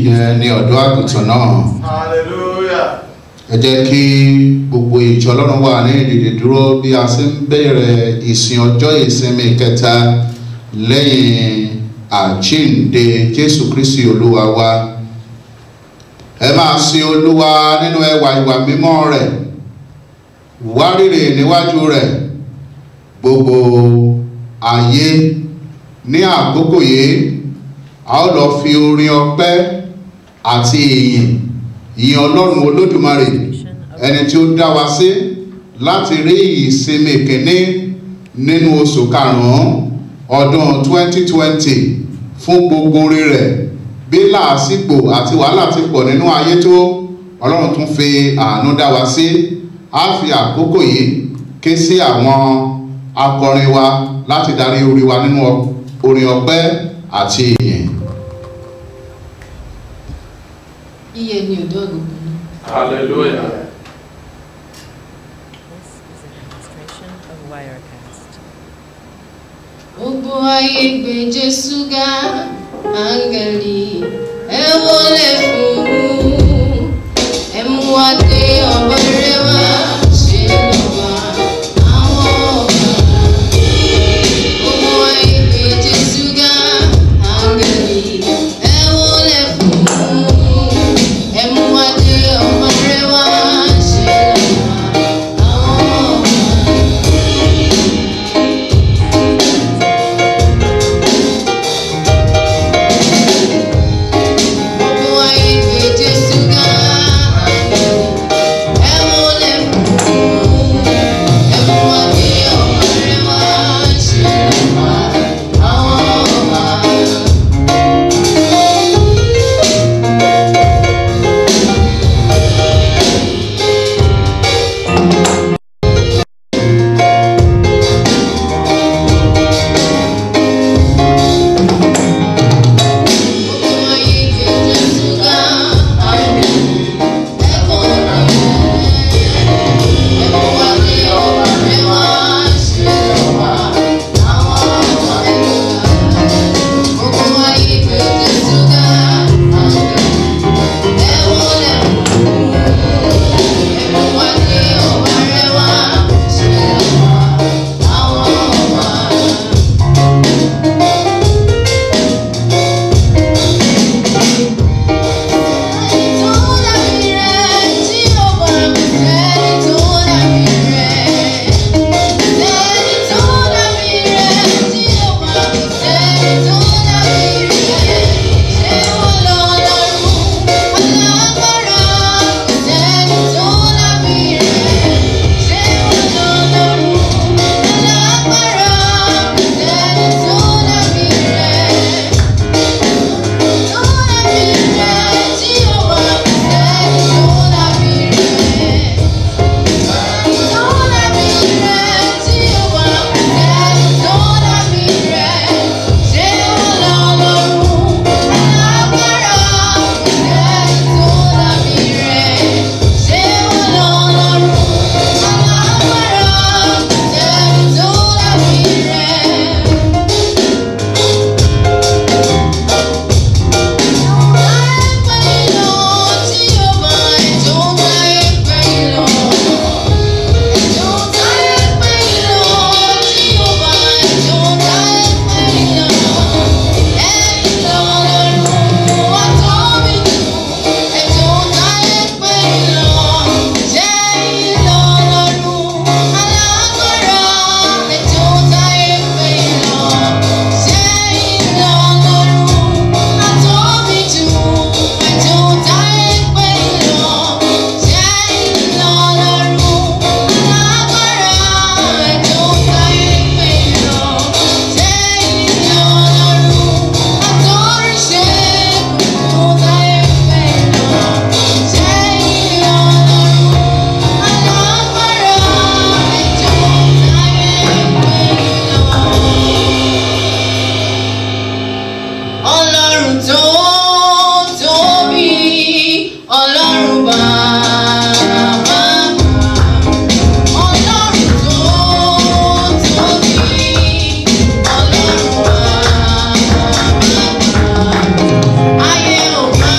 yẹn ní ọ̀dọ́ àgùntàn náà. Hallelujah. Ẹ jẹ́ kí gbogbo ìjọ Ọlọ́run wà ní ìdìde dúró bí a ṣe ń bẹ̀rẹ̀ ìsìn ọjọ́ ìsinmi kẹta lẹ́yìn àjíǹde Jésù Kristi Olúwa wa. Ẹ máa sin Olúwa nínú ẹwà ìwà mímọ́ rẹ̀, wárìrì níwájú rẹ̀ gbogbo ayé. Ní àkókò yìí a ó lọ fi orin ọpẹ́ àti ìyìn Ọlọ́run Olódùmarè ẹni tí ó dá wa sí láti rí ìsinmi kìíní nínú oṣù karùn-ún ọdún 2020 fún gbogbo orí rẹ̀. Bí làásìgbò àti wàhálà ti pọ̀ nínú ayé tó, Ọlọ́run tún fi àánú dá wa sí. A fi àkókò yìí ké sí àwọn akọrin wa láti darí orí wa nínú orin ọpẹ́ àti ìyìn. Iye ni ọ̀dọ́ àgùntàn. Hallelujah. This is a demonstration of Wirecast. Gbogbo ayé gbé Jésù ga, áńgẹ́lì ẹ wólẹ̀ fún un, ẹ mú wa dé ọba rẹ̀ wá, ṣe lọ́ba àwọn ọba. Gbogbo ayé gbé Jésù ga, áńgẹ́lì ẹ wólẹ̀ fún un, ẹ mú wa dé ọba rẹ̀ wá, ṣe lọ́ba àwọn ọba. Gbogbo ayé gbé Jésù ga, ẹ wólẹ̀ fún un, ẹ mú wa dé ọba rẹ̀ wá, ṣe lọ́ba àwọn ọba. Gbogbo ayé gbé Jésù ga, ẹ wólẹ̀, ẹ mú wa dé ọba rẹ̀ wá, ṣe lọ́ba àwọn ọba. Gbogbo ayé gbé Jésù ga, ẹ wólẹ̀ fún un, ẹ mú wa dé ọba rẹ̀ wá, ṣe lọ́ba àwọn ọba. Ọlọ́run tó tóbi, Ọlọ́run bàbá. Ọlọ́run tó tóbi, Ọlọ́run bàbá. Ayé ò bá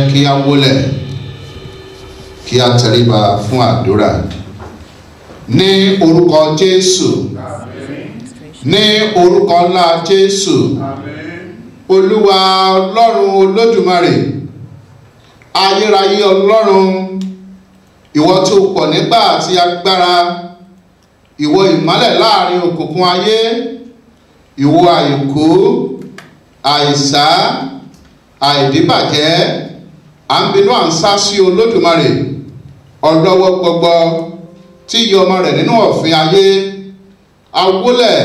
jẹ́ kí a wólẹ̀ kí a tẹríba fún àdúrà ní orúkọ Jésù ní orúkọ ńlá Jésù Olúwa Ọlọ́run Olódùmarè ayérayé Ọlọ́run ìwọ tó pọ̀ nígbà àti agbára ìwọ ìmọ́lẹ̀ láàrin òkùnkùn ayé ìwọ àìkú àìsá àìdíbàjẹ́ à ń bínú à ń sá sí Olódùmarè ọlọ́wọ́ gbọgbọ tí yọ ọmọ rẹ̀ nínú ọ̀fìn ayé awólẹ̀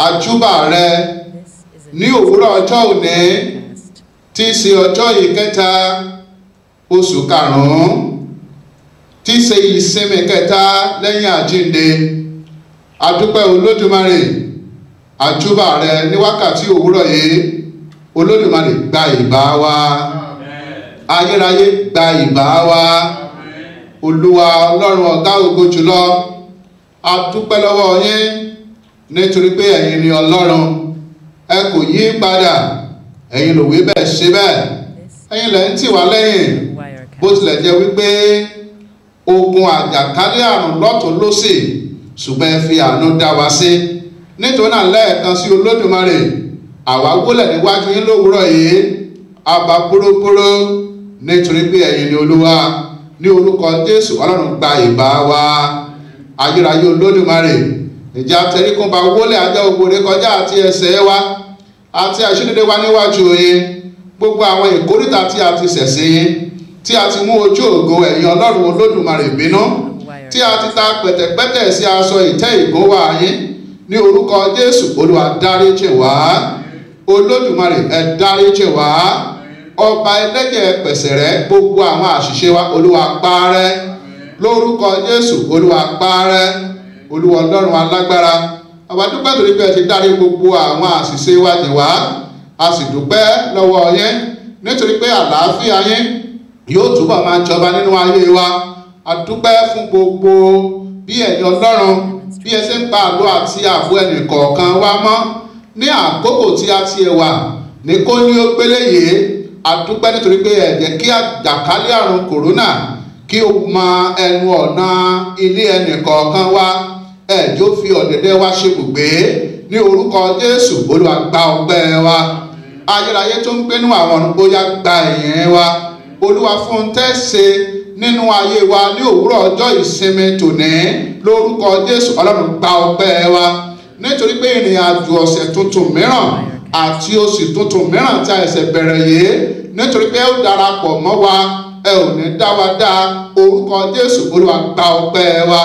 àjúbà rẹ ní òwúrọ̀ ọjọ́ òní tí í ṣe ọjọ́ ìkẹta oṣù karùn-ún tí í ṣe ìsinmi kẹta lẹ́yìn àjíǹde adúpẹ́ Olódùmarè àjúbà rẹ ní wákàtí òwúrọ̀ yìí Olódùmarè gba ìbá wa ayérayé gba ìbá wa Olúwa Ọlọ́run ọ̀gá ògo jùlọ adúpẹ́ lọ́wọ́ yín nítorí pé ẹ̀yin ni Ọlọ́run ẹ kò yí padà ẹ̀yin ló wí bẹ́ẹ̀ ṣe bẹ́ẹ̀ ẹ̀yin lẹ ń tì wá lẹ́yìn bó tilẹ̀ jẹ́ wípé ogun àjàkálẹ̀ àrùn lọ́tún lósì ṣùgbọ́n ẹ fi àánú dá wa sí nítorí náà lẹ́ẹ̀kan sí Olódùmarè àwa wólẹ̀ níwájú yín lówùúrọ̀ yìí àbá púrúpúrú nítorí pé ẹ̀yin ni Olúwa ní orúkọ Jésù Ọlọ́run gba ìbá wa ayérayé Olódùmarè ìjà tẹríkún bá wólẹ̀ ajá ògbórè kọjá àti ẹ̀ṣẹ̀ wa àti àìṣedédé wa níwájú yín gbogbo àwọn ìkórìtà tí a ti ṣẹ̀ sí yín tí a ti mú ojú ògo ẹ̀yin Ọlọ́run Olódùmarè bínú tí a ti ta pẹ̀tẹ̀pẹ̀tẹ̀ sí aṣọ ìtẹ́ ìgúnwà yín ní orúkọ Jésù Olúwa dáríjì wá Olódùmarè ẹ dáríjì wá ọba ẹlẹ́jẹ̀ pẹ̀sẹ̀rẹ́ gbogbo àwọn àṣìṣe wa Olúwa parẹ́ lórúkọ Jésù Olúwa parẹ́ Olúwa Ọlọ́run alágbára àwa dúpẹ́ torí pé ẹ ti dárí gbogbo àwọn àṣìṣe wa jì wá a sì dúpẹ́ lọ́wọ́ yín nítorí pé àlàáfíà yín yóò túbọ̀ máa jọba nínú ayé wa a dúpẹ́ fún gbogbo bí ẹ̀yin Ọlọ́run bí ẹ ṣe ń pa àlọ́ àti ààbò ẹnì kọ̀ọ̀kan wa mọ́ ní àkókò tí a ti wà ní kó ní ó gbélé yìí a dúpẹ́ nítorí pé ẹ jẹ́ kí àjàkálẹ̀ àrùn kòrónà kí o mọ ẹnu ọ̀nà ilé ẹnì kọ̀ọ̀kan wa ẹ jọ̀ọ́ fi ọ̀dẹ̀dẹ̀ wa ṣe bùgbé ní orúkọ Jésù Olúwa gba ọpẹ́ wa ayérayé tó ń gbénú àwọn ọ̀run bóyá gba ìyìn wa Olúwa fún tẹ́sẹ nínú ayé wa ní òwúrọ̀ ọjọ́ ìsinmi tòní lórúkọ Jésù Ọlọ́run gba ọpẹ́ wa nítorí pé ìrìn àjò ọ̀sẹ̀ tuntun mìíràn àti oṣù tuntun mìíràn tí a ẹsẹ̀ bẹ̀rẹ̀ yìí nítorí pé ó darapọ̀ mọ́ wa ẹ ò ní dá wa dá orúkọ Jésù Olúwa gba ọpẹ́ wa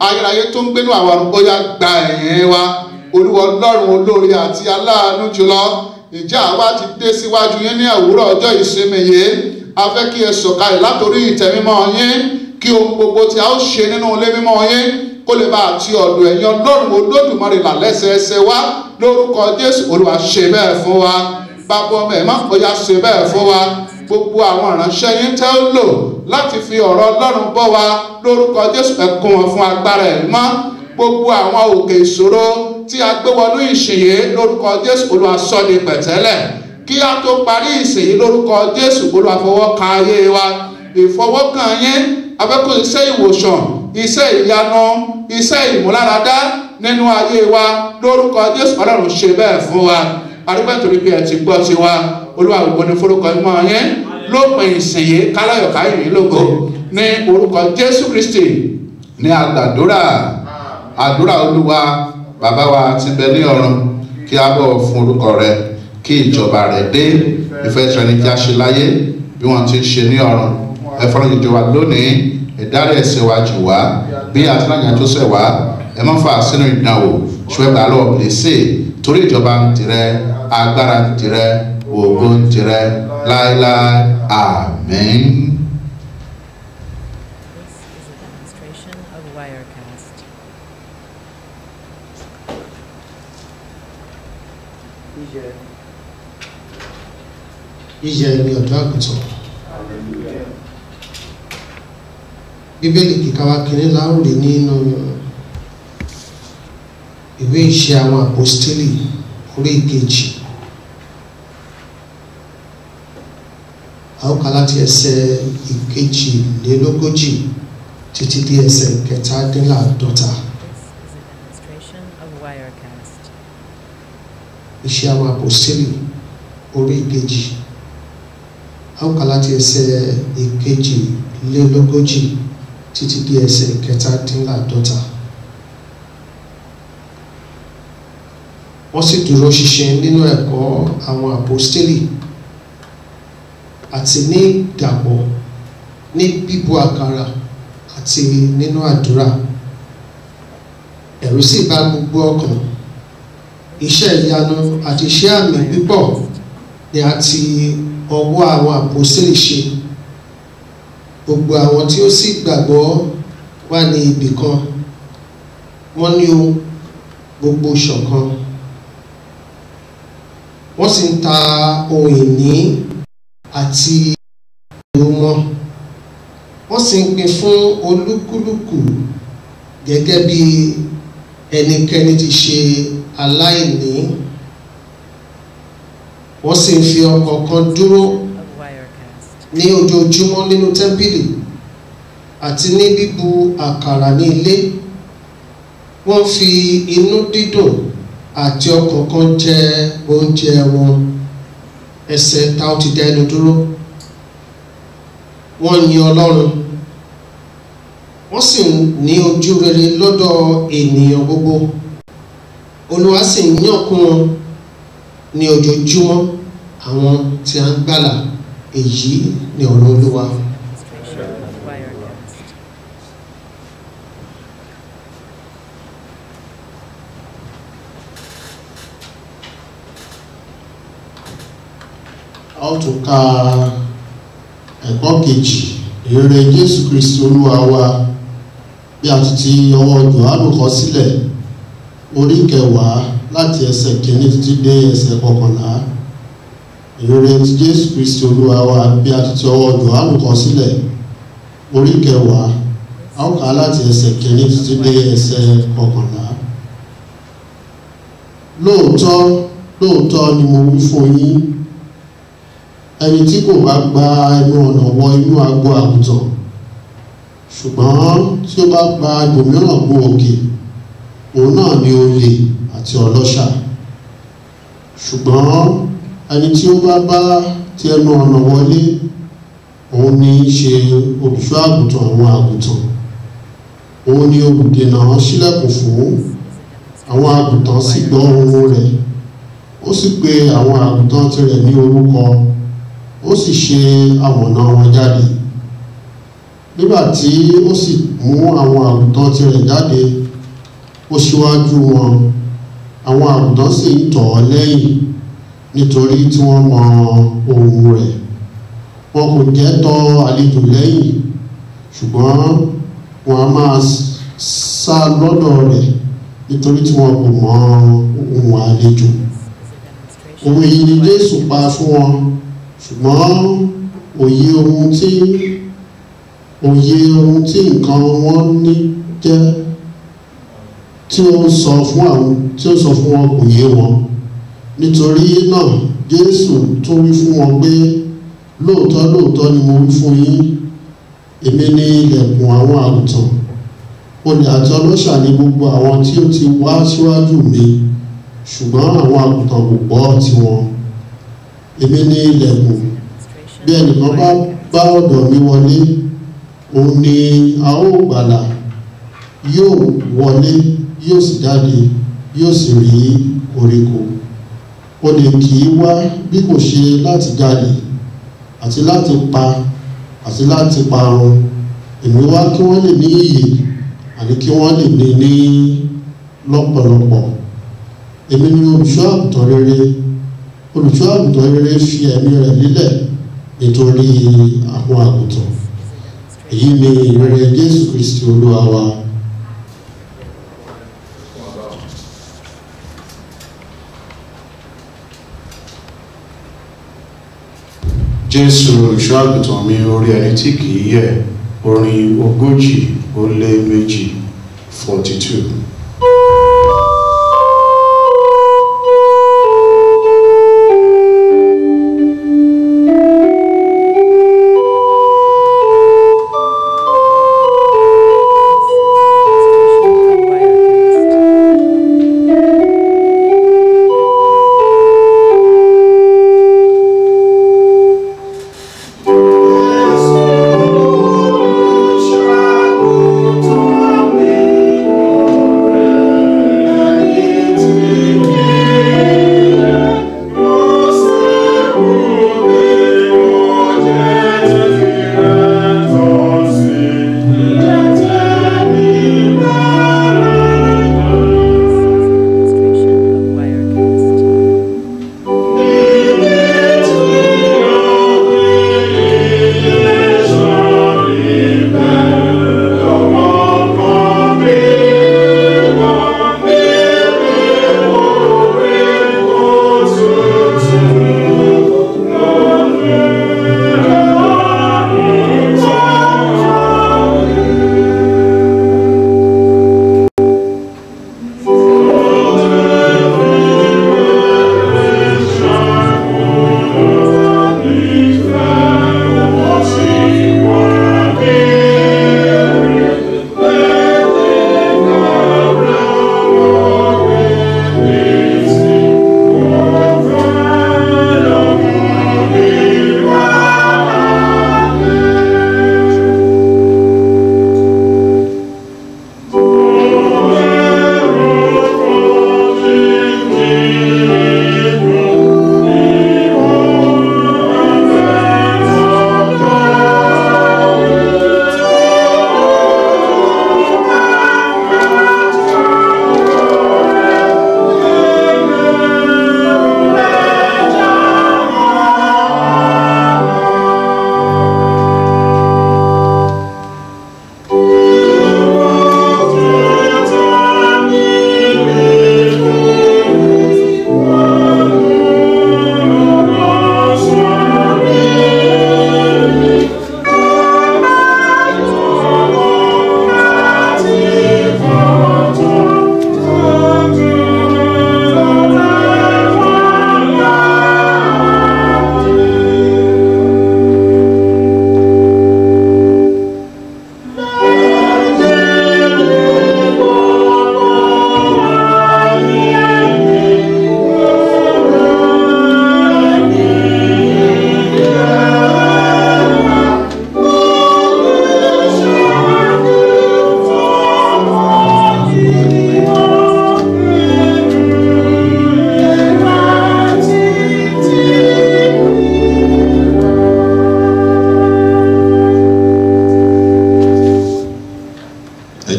ayérayé tó ń gbénú àwọn ọ̀run bóyá gba ìyìn wa Olúwa Ọlọ́run olóore àti aláàánú jùlọ ìjà àwa ti dé síwájú yín ní òwúrọ̀ ọjọ́ ìsinmi yìí a fẹ́ kí ẹ sọ̀kalẹ̀ látòrí ìtẹ́ mímọ́ yín kí ohun gbogbo tí a ó ṣe nínú ilé mímọ́ yín kó lè bá àti ọ̀dọ̀ ẹ̀yin Ọlọ́run Olódùmarè là lẹ́sẹẹsẹ wá lórúkọ Jésù Olúwa ṣe bẹ́ẹ̀ fún wa bàbá ọmọ ẹ̀ má bóyá ṣe bẹ́ẹ̀ fún wa gbogbo àwọn ìránṣẹ́ yín tẹ́ ó lò láti fi ọ̀rọ̀ Ọlọ́run bọ́ wa lórúkọ Jésù ẹ kún wọn fún agbára ẹ̀ mọ́ gbogbo àwọn òkè ìṣòro tí a gbé wọnú ìṣìyè lórúkọ Jésù Olúwa sọ di pẹ̀tẹ́lẹ̀ kí a tó parí ìsìn lórúkọ Jésù Olúwa fọwọ́ kan ayé wa ìfọwọ́kàn yín afẹ́kọ̀ọ́ iṣẹ́ ìwòsàn iṣẹ́ ìyanu iṣẹ́ ìmúláradá nínú ayé wa lórúkọ Jésù Ọlọ́run ṣe bẹ́ẹ̀ fún wa àdúgbò torí pé ẹ ti gbọ́ ti wa Olúwa gbogbo ní forúkọ mímọ́ yín lópin ìsìn yìí káláyọ̀ káyìn lógo ní orúkọ Jésù Kristi ní àgbàdúrà àdúrà Olúwa bàbá wa tí ń bẹ ní ọ̀run kí a bọ̀ fún orúkọ rẹ kí ìjọba rẹ̀ dé ìfẹ́ tẹni kí a ṣe láyé bí wọ́n ti ń ṣe ní ọ̀run ẹ fọ́nrán jíjọ wa lónìí ìdárí ẹ̀ṣẹ̀ wa jì wá bí àtúnyàn tó ṣẹ̀ wá ẹ má fà sínú ìdánwò ṣùgbọ́n gbà lọ́wọ́ lèsè torí ìjọba ń tirẹ̀ agbára ń tirẹ̀ ògo ń tirẹ̀ láéláé àmín. Yíyẹ ẹni ọ̀dọ́ àgùntàn. Bíbélì kíkà wa kìíní láòrè nínú ìwé ìṣe àwọn àpọ́stélì orí ìkejì a ó kà láti ẹsẹ̀ ìkejìlélógójì títí dé ẹsẹ̀ kẹtàdínláàdọ́ta. Iṣẹ́ àwọn àpòstélì orí ìkejì, a ó kà láti ẹsẹ̀ ìkejìlélógójì títí dé ẹsẹ̀ kẹtàdínláàdọ́ta. Wọ́n sì dúró ṣinṣin nínú ẹ̀kọ́ àwọn àpòstélì àti ní ìdàpọ̀, ní bíbú àkàrà àti nínú àdúrà. Ẹ̀rù sì bà gbogbo ọkàn. Iṣẹ́ ìyanu àti iṣẹ́ àmì pípọ̀ ni a ti ọwọ́ àwọn àpòstélì ṣe. Gbogbo àwọn tí ó sì gbàgbọ́ wà ní ibì kan, wọ́n ní ohun gbogbo ṣọ̀kan. Wọ́n sì ń ta ohun ìní àti ìlú wọn. Wọ́n sì ń pín fún olúkúlùkù gẹ́gẹ́ bí ẹnikẹ́ni ti ṣe aláìní. Wọ́n sì ń fi ọkàn kan dúró ní ojoojúmọ́ nínú tẹ́ḿpìlì àti ní bíbu àkàrà ní ilé. Wọ́n fi inú dídùn àti ọkàn kan jẹ oúnjẹ wọn. Ẹsẹ̀ tá ó ti dá ẹnu dúró. Wọ́n yin Ọlọ́run, wọ́n sì ní ojú rere lọ́dọ̀ ènìyàn gbogbo. Olúwa sì ń yàn kún wọn ní ojoojúmọ́ àwọn tí a ń gbàlà. Èyí ni ọ̀rọ̀ Olúwa. A ó tún ka ẹ̀kọ́ kejì, ìrere Jésù Kristi Olúwa wa bí a ti ọwọ́ Jòhánù kọ sílẹ̀, orí 10 láti ẹsẹ̀ 1 títí dé ẹsẹ̀ 11. Ìrere ti Jésù Kristi Olúwa wa bí a ti ọwọ́ Jòhánù kọ sílẹ̀, orí 10, a ó kà láti ẹsẹ̀ 1 títí dé ẹsẹ̀ 11. Lóòótọ́, lóòótọ́ ni mo wí fún yín, ẹni tí kò bá gba ẹnu ọ̀nà wọ inú agbo àgùntàn, ṣùgbọ́n tí ó bá gba ibòmíràn gun òkè, òun náà ni olè àti ọlọ́ṣà. Ṣùgbọ́n ẹni tí ó bá ti ẹnu ọ̀nà wọlé, òun ni í ṣe olùṣọ́ àgùntàn àwọn àgùntàn. Òun ni olùdènà ṣílẹ̀kùn fún, àwọn àgùntàn sì gbọ́ ohùn rẹ̀. Ó sì pe àwọn àgùntàn tirẹ̀ ní orúkọ, ó sì ṣe amọ̀nà wọn jáde. Nígbà tí ó sì mú àwọn àgùntàn tirẹ̀ jáde, ó ṣíwájú wọn, àwọn àgùntàn sì ń tọ̀ ọ́ lẹ́yìn nítorí tí wọ́n mọ ohùn rẹ̀. Wọn kò jẹ́ tọ̀ àlejò lẹ́yìn, ṣùgbọ́n wọn a máa sá lọ́dọ̀ rẹ̀ nítorí tí wọn kò mọ ohùn àlejò. Òwe yìí ni Jésù pa fún wọn, ṣùgbọ́n òye ohun tí nǹkan wọn ní jẹ́ tí ó sọ fún wọn kò yé wọn. Nítorí náà Jésù tún wí fún wọn pé, lóòótọ́ lóòótọ́ ni mo wí fún yín, èmi ni ilẹ̀kùn àwọn àgùntàn. Olè àti ọlọ́ṣà ni gbogbo àwọn tí ó ti wá síwájú mi, ṣùgbọ́n àwọn àgùntàn kò gbọ́ tiwọn. Èmi ni ilẹ̀kùn. Bí ẹnìkan bá ọ̀dọ̀ mi wọlé, òun ni a ó gbàlà. Yóò wọlé, yóò sì jáde, yóò sì rí koríko. Olè kì í wá bí kò ṣe láti jalè àti láti pa àti láti parun. Èmi wá kí wọ́n lè ní ìyè, àní kí wọ́n lè ní lọ́pọ̀lọpọ̀. Èmi ni olùṣọ́ àgùntàn rere. Olùṣọ́ àgùntàn rere fi ẹ̀mí rẹ̀ lélẹ̀ nítorí àwọn àgùntàn. Èyí ni ìrere Jésù Kristi Olúwa wa. Jésù olùṣọ́ àgùntàn mi, orí ẹni tí kìí yẹ̀. Orin 142. 42.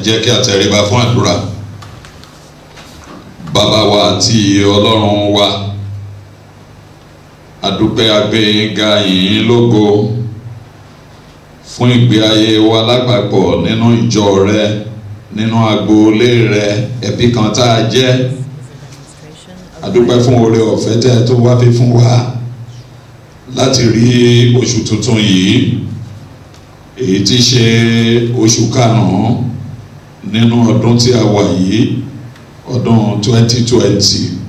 jẹ́ kí a tẹríba fún àdúrà. Bàbá wa àti Ọlọ́run wa, a dúpẹ́ agbẹ́yìnga yìnyín lógo fún ìgbé ayé wa lápapọ̀ nínú ìjọ rẹ, nínú agboolé rẹ, ẹbí kan tá a jẹ́. A dúpẹ́ fún oore ọ̀fẹ́ tẹ́ tó wá fi fún wa láti rí oṣù tuntun yìí, èyí tí ṣe oṣù karùn-ún nínú ọdún tí a wà yìí, ọdún 2020.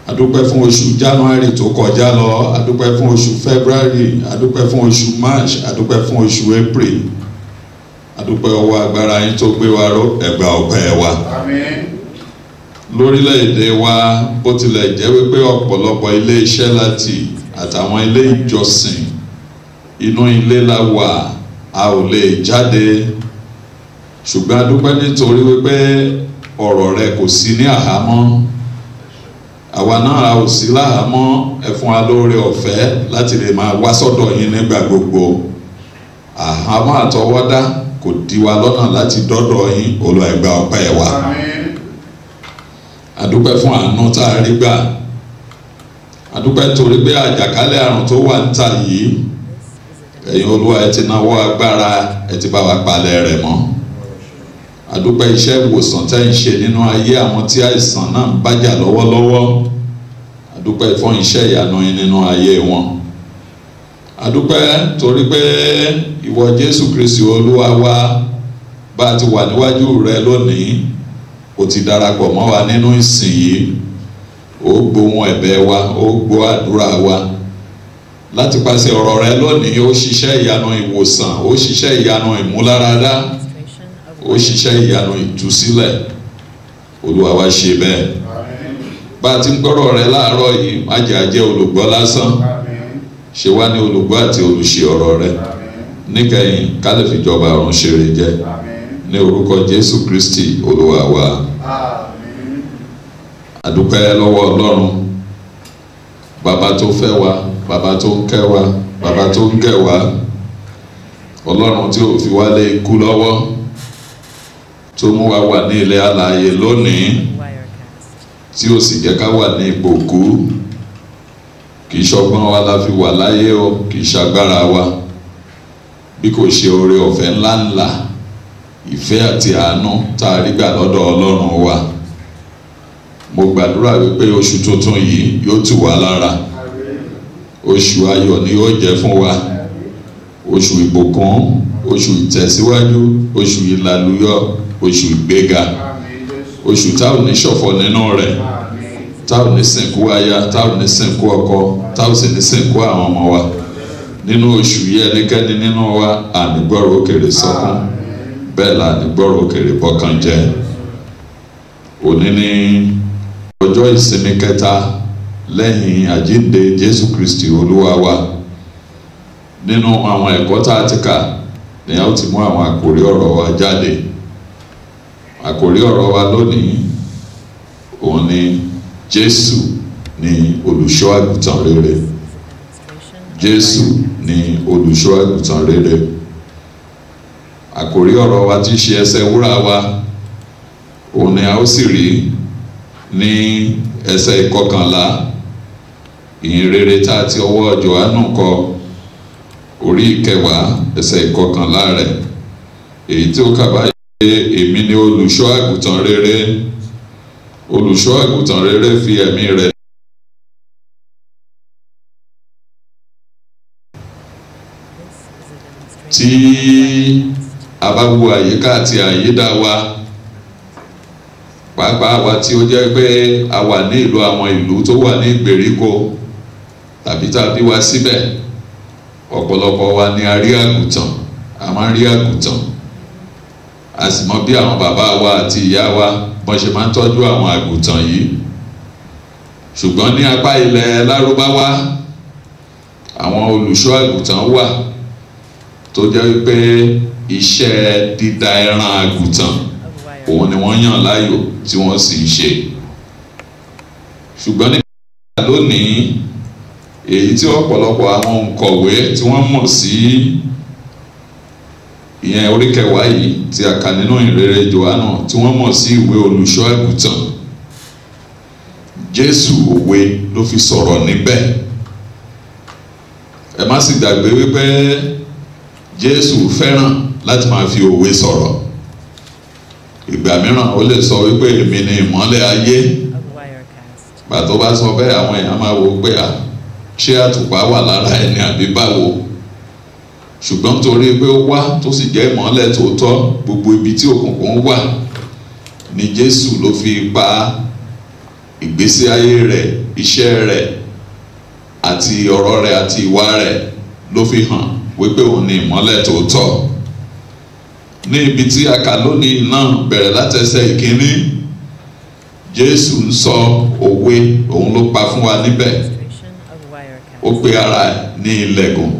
A dúpẹ́ fún oṣù January tó kọjá lọ, a dúpẹ́ fún oṣù February, a dúpẹ́ fún oṣù March, a dúpẹ́ fún oṣù April. A dúpẹ́ ọwọ́ agbára yín tó gbé wa ró, ẹ gba ọpẹ́ wa. Àmín. Lórílẹ̀-èdè wa, bó tilẹ̀ jẹ́ wípé ọ̀pọ̀lọpọ̀ ilé iṣẹ́ láti àtàwọn ilé ìjọsìn inú ilé la wà, a ò lè jáde, ṣùgbọ́n a dúpẹ́ nítorí wípé ọ̀rọ̀ rẹ kò sí ní àhámọ́. Àwa náà a ò sí láhámọ́, ẹ fún wa lóore ọ̀fẹ́ láti lè máa wá sọ́dọ̀ yín nígbà gbogbo. Àhámọ́ àtọwọ́dá kò dí wa lọ́nà láti dọ́dọ̀ yín, Olúwa ẹ gba ọpẹ́ wa. A dúpẹ́ fún àánú tá a rí gbà. A dúpẹ́ torí pé àjàkálẹ̀ àrùn tó wà níta yìí, ẹ̀yin Olúwa ẹ ti nawọ́ agbára, ẹ ti bá wa palẹ̀ rẹ̀ mọ́. A dúpẹ́ iṣẹ́ ìwòsàn tẹ́ ń ṣe nínú ayé àwọn tí àìsàn náà ń bájà lọ́wọ́lọ́wọ́. A dúpẹ́ fún iṣẹ́ ìyanu yín nínú ayé wọn. A dúpẹ́ torí pé ìwọ Jésù Kristi Olúwa wa, bá a ti wà níwájú rẹ lónìí, o ti darapọ̀ mọ́ wa nínú ìsìn yìí. Ó gbóhùn ẹ̀bẹ̀ wa, ó gbọ́ àdúrà wa. Láti pàṣẹ ọ̀rọ̀ rẹ lónìí, ó ṣiṣẹ́ ìyanu ìwòsàn, ó ṣiṣẹ́ ìyanu ìmúláradá, ó ṣiṣẹ́ ìyanu ìtúsílẹ̀. Olúwa wa ṣe bẹ́ẹ̀. Bá a ti ń gbọ́rọ̀ rẹ láàárọ̀ yìí, má jẹ́ a jẹ́ olùgbọ́ lásán, ṣe wá ní olùgbọ́ àti olùṣe ọ̀rọ̀ rẹ. Níkẹyìn ká lè fi jọba ọ̀run ṣeré jẹ́, ní orúkọ Jésù Kristi Olúwa wa. A dúpẹ́ lọ́wọ́ Ọlọ́run, bàbá tó fẹ́ wa, bàbá tó ń kẹ́ wa, bàbá tó ń gẹ̀ wa. Ọlọ́run tí ò fi wá lé ikú lọ́wọ́, tó mú wa wà ní ilẹ̀ alààyè lónìí, tí ó sì jẹ́ ká wà ní ipò kú. Kì í ṣọgbọ́n wa la fi wà láyé o, kì í ṣagbára wa, bí kò ṣe oore ọ̀fẹ́ ńláńlá, ìfẹ́ àti àánú tá a rí gbà lọ́dọ̀ Ọlọ́run wa. Mo gbàdúrà wípé oṣù tuntun yìí yóò tù wá lára. Oṣù ayọ̀ ni yóò jẹ́ fún wa, oṣù ìbùkún, oṣù ìtẹ̀síwájú, oṣù ìlàlúyọ, oṣù ìgbéga, oṣù tá ò ní ṣọ̀fọ̀ nínú rẹ̀, tá ò ní sìnkú aya, tá ò ní sìnkú ọkọ, tá ò sì ní sìnkú àwọn ọmọ wa. Nínú oṣù yìí ẹnikẹ́ni nínú wa ànígbọ́rọ̀ òkèrè sọkún, bẹ́ẹ̀ la ànígbọ́rọ̀ òkèrè bọ́kàn jẹ́. Òní ni ọjọ́ ìsinmi kẹta lẹ́yìn àjíǹde Jésù Kristi Olúwa wa. Nínú àwọn ẹ̀kọ́ tá a ti kà ni a ó ti mú àwọn àkòrí ọ̀rọ̀ wa jáde. Àkòrí ọ̀rọ̀ wa lónìí òun ni Jésù ni olùṣọ́ àgùntàn rere. Jésù ni olùṣọ́ àgùntàn rere. Àkòrí ọ̀rọ̀ wa tí ṣe ẹsẹ̀ wúrà wa, òun ni a ó sì rí ní ẹsẹ̀ ìkọkànlá, ìyìn rere tá a ti ọwọ́ Jòhánù kọ, orí ìkẹwàá ẹsẹ̀ ìkọkànlá rẹ̀, èyí tí ó kà báyìí pé èmi ni olùṣọ́ àgùntàn rere. Olùṣọ́ àgùntàn rere fi ẹ̀mí rẹ̀ tí a bá wo àyíká àti àyídá wa, pàápàá wa tí ó jẹ́ pé a wà ní ìlú, àwọn ìlú tó wà ní ìgbèríko tàbí tàbí wá síbẹ̀, ọ̀pọ̀lọpọ̀ wa ni a rí àgùntàn, a máa ń rí àgùntàn. A sì mọ bí àwọn bàbá wa àti ìyá wa bọ́n ṣe máa ń tọ́jú àwọn àgùntàn yìí. Ṣùgbọ́n ní apá ilẹ̀ Lárúbáwá, àwọn olùṣọ́ àgùntàn wà tó jẹ́ wípé iṣẹ́ dídá ẹran àgùntàn òun ni wọ́n yàn láàyò tí wọ́n sì ń ṣe. Ṣùgbọ́n ní lónìí, èyí tí ọ̀pọ̀lọpọ̀ àwọn òǹkọ̀wé tí wọ́n mọ̀ sí ìyẹn orí kẹwàá yìí tí a kà nínú ìrere Jòhánù tí wọ́n mọ̀ sí ìwé olùṣọ́ àgùntàn. Jésù òwe ló fi sọ̀rọ̀ níbẹ̀. Ẹ má sì gbàgbé wípé Jésù fẹ́ràn láti máa fi òwe sọ̀rọ̀. Ìgbà mìíràn ó lè sọ wípé èmi ni ìmọ́lẹ̀ ayé. Bàtó bá sọ bẹ́ẹ̀ àwọn èèyàn máa wò pé ṣé àtùpà wà lára ẹni àbí báwo. Ṣùgbọ́n torí pé ó wá tó sì jẹ́ ìmọ́lẹ̀ tòótọ́ gbogbo ibi tí òkùnkùn wà ni Jésù ló fi pa ìgbésí ayé rẹ̀, iṣẹ́ rẹ̀ àti ọ̀rọ̀ rẹ̀ àti ìwà rẹ̀ ló fi hàn wípé òun ni ìmọ́lẹ̀ tòótọ́. Ní ibi tí a kà lónìí náà bẹ̀rẹ̀ láti ẹsẹ̀ ìkíní, Jésù ń sọ òwe òun ló pa fún wa níbẹ̀. Ó pe ara ẹ̀ ní ilẹ̀kùn,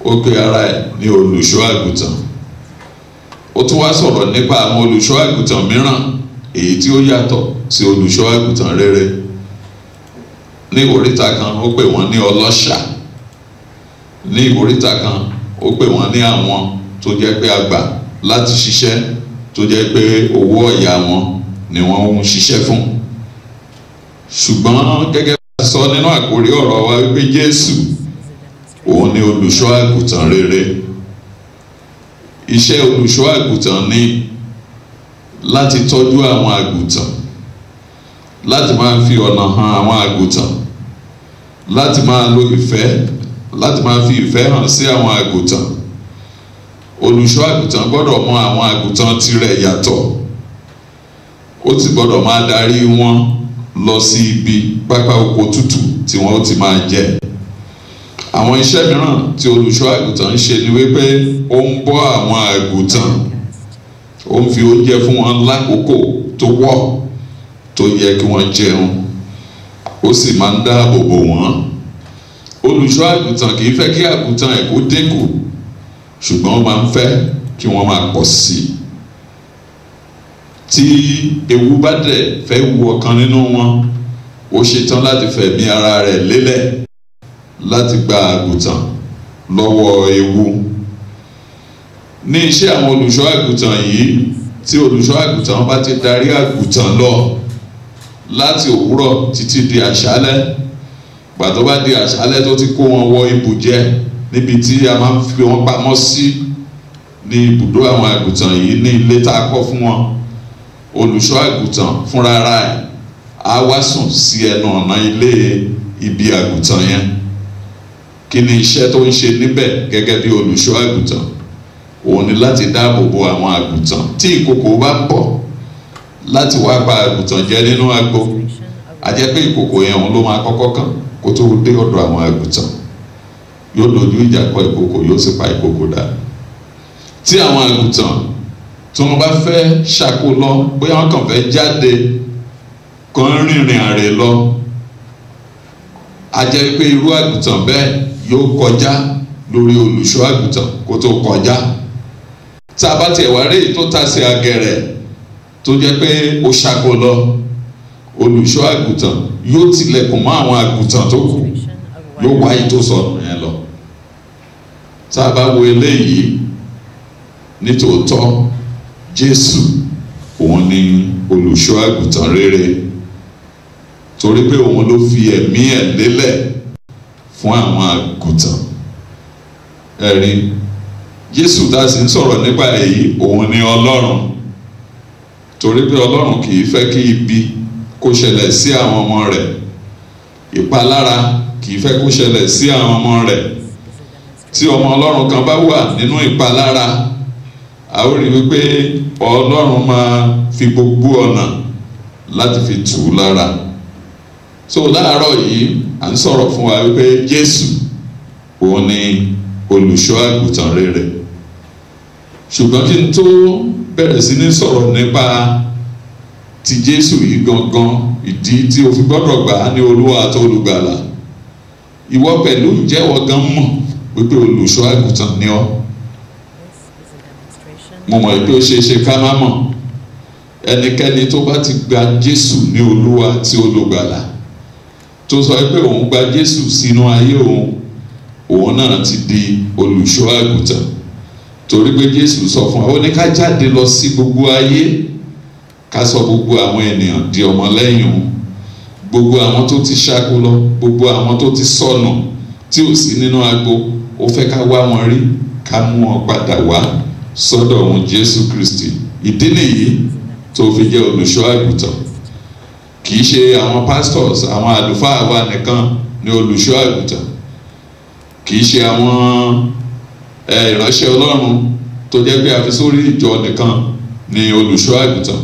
ó pe ara ẹ̀ ní olùṣọ́ àgùntàn. Ó tún wá sọ̀rọ̀ nípa àwọn olùṣọ́ àgùntàn mìíràn èyí tí ó yàtọ̀ sí olùṣọ́ àgùntàn rere. Ní ìwòríta kan ó pè wọ́n ní ọlọ́ṣà, ní ìwòríta kan ó pè wọ́n ní àwọn tó jẹ́ pé àgbà láti ṣiṣẹ́, tó jẹ́ pé owó ọ̀yà wọn ni wọ́n ń ṣiṣẹ́ fún. Ṣùgbọ́n gẹ́gẹ́ bí a sọ nínú àkórí ọ̀rọ̀ wa wípé Jésù òun ni olùṣọ́ àgùntàn rere. Iṣẹ́ olùṣọ́ àgùntàn ni láti tọ́jú àwọn àgùntàn, láti máa fi ọ̀nà hàn àwọn àgùntàn, láti máa lo ìfẹ́, láti máa fi ìfẹ́ hàn sí àwọn àgùntàn. Olùṣọ́ àgùntàn gbọ́dọ̀ mọ àwọn àgùntàn tirẹ̀ yàtọ̀. Ó ti gbọ́dọ̀ máa darí wọn lọ sí ibi pápá oko tútù tí wọ́n ó ti máa jẹ. Àwọn iṣẹ́ mìíràn tí olùṣọ́ àgùntàn ń ṣe ni wípé ó ń bọ́ àwọn àgùntàn, ó ń fi oúnjẹ fún wọn lákòókò tó wọ̀ tó yẹ kí wọ́n jẹun, ó sì máa ń dáàbò bò wọ́n. Olùṣọ́ àgùntàn kì í fẹ́ kí àgùntàn ẹ̀ kó dínkù, ṣùgbọ́n ó máa ń fẹ́ kí wọ́n máa pọ̀ sí i. Tí ewu bá dẹ̀ fẹ́ wu ọ̀kan nínú wọn, ó ṣetán láti fẹ̀mí ara rẹ̀ lélẹ̀ láti gba àgùntàn lọ́wọ́ ewu. Ní iṣẹ́ àwọn olùṣọ́ àgùntàn yìí, tí olùṣọ́ àgùntàn bá ti darí àgùntàn lọ láti òwúrọ̀ títí di àṣálẹ́, gbàtó bá di àṣálẹ́ tó ti kó wọn wọ ibùjẹ níbi tí a máa ń fi wọn pamọ́ sí ní ibùdó àwọn àgùntàn yìí ní ilé tá a kọ́ fún wọn, olùṣọ́ àgùntàn fúnra ẹ̀ á wá sùn sí ẹnu ọ̀nà ilé ibi àgùntàn yẹn. Kí ni iṣẹ́ tó ń ṣe níbẹ̀ gẹ́gẹ́ bí olùṣọ́ àgùntàn? Òun ni láti dáàbò bo àwọn àgùntàn. Tí ìkòkò bá ń bọ̀ láti wá pa àgùntàn jẹ nínú agbo, a jẹ́ pé ìkòkò yẹn òun ló máa kọ́kọ́ kàn kó tó dé ọ̀dọ̀ àwọn àgùntàn. Yóò dojú ìjà kọ ìkòkò, yóò sì pa ìkòkò dà. Tí àwọn àgùntàn tí wọ́n bá fẹ́ ṣàkó lọ, bóyá wọ́n kàn fẹ́ jáde kan rìnrìn àrè lọ, a jẹ́ pé irú àgùntàn bẹ́ẹ̀ yóò kọjá lórí olùṣọ́ àgùntàn kó tó kọjá. Tá a bá tiẹ̀ wá rí tó tasẹ̀ agẹrẹ tó jẹ́ pé ó ṣàkó lọ, olùṣọ́ àgùntàn yóò tilẹ̀kùn mọ́ àwọn àgùntàn tó kù, yóò wáyé tó sọnù yẹn lọ. Tá a bá wo eléyìí, nítòótọ́ Jésù òun ni olùṣọ́ àgùntàn rere, torí pé òun ló fi ẹ̀mí ẹ̀ lélẹ̀ fún àwọn àgùntàn. Ẹ̀rí Jésù tá a sì ń sọ̀rọ̀ nípa èyí, òun ni Ọlọ́run, torí pé Ọlọ́run kì í fẹ́ kí ibi kó ṣẹlẹ̀ sí àwọn ọmọ rẹ̀, ìpalára kì í fẹ́ kó ṣẹlẹ̀ sí àwọn ọmọ rẹ̀. Tí ọmọ Ọlọ́run kan bá wà nínú ìpalára, a ó rí wípé Ọlọ́run máa fi gbogbo ọ̀nà láti fi tù ú lára. So láàárọ̀ yìí à ń sọ̀rọ̀ fún wa wípé Jésù òun ni olùṣọ́ àgùntàn rere. Ṣùgbọ́n kí n tó bẹ̀rẹ̀ sí ní sọ̀rọ̀ nípa ti Jésù yìí gangan, ìdí tí o fi gbọ́dọ̀ gbà á ní Olúwa àti Olùgbàlà, ìwọ pẹ̀lú ìjẹ́wọ́ gan mọ̀ wípé olùṣọ́ àgùntàn ni ọ́. Mo mọ̀ pé ó ṣe é ṣe ká má mọ̀. Ẹnikẹ́ni tó bá ti gba Jésù ní Olúwa àti Olùgbàlà, tó sọ pé òun gba Jésù sínú ayé òun náà ti di olùṣọ́ àgùntàn torí pé Jésù sọ fún wa ó ní ká jáde lọ sí gbogbo ayé ká sọ gbogbo àwọn ènìyàn di ọmọlẹ́yìn òun, gbogbo àwọn tó ti ṣáko lọ, gbogbo àwọn tó ti sọnù tí ò sí nínú agbo, ó fẹ́ ká wá wọn rí, ká mú wọn padà wá sọ́dọ̀ òun Jésù Kristi. Ìdí nìyí tó fi jẹ́ olùṣọ́ àgùntàn. Kì í ṣe àwọn pastors, àwọn àlùfáà wa nìkan ni olùṣọ́ àgùntàn. Kì í ṣe àwọn ìránṣẹ́ Ọlọ́run tó jẹ́ pé a fi sórí ìjọ nìkan ni olùṣọ́ àgùntàn.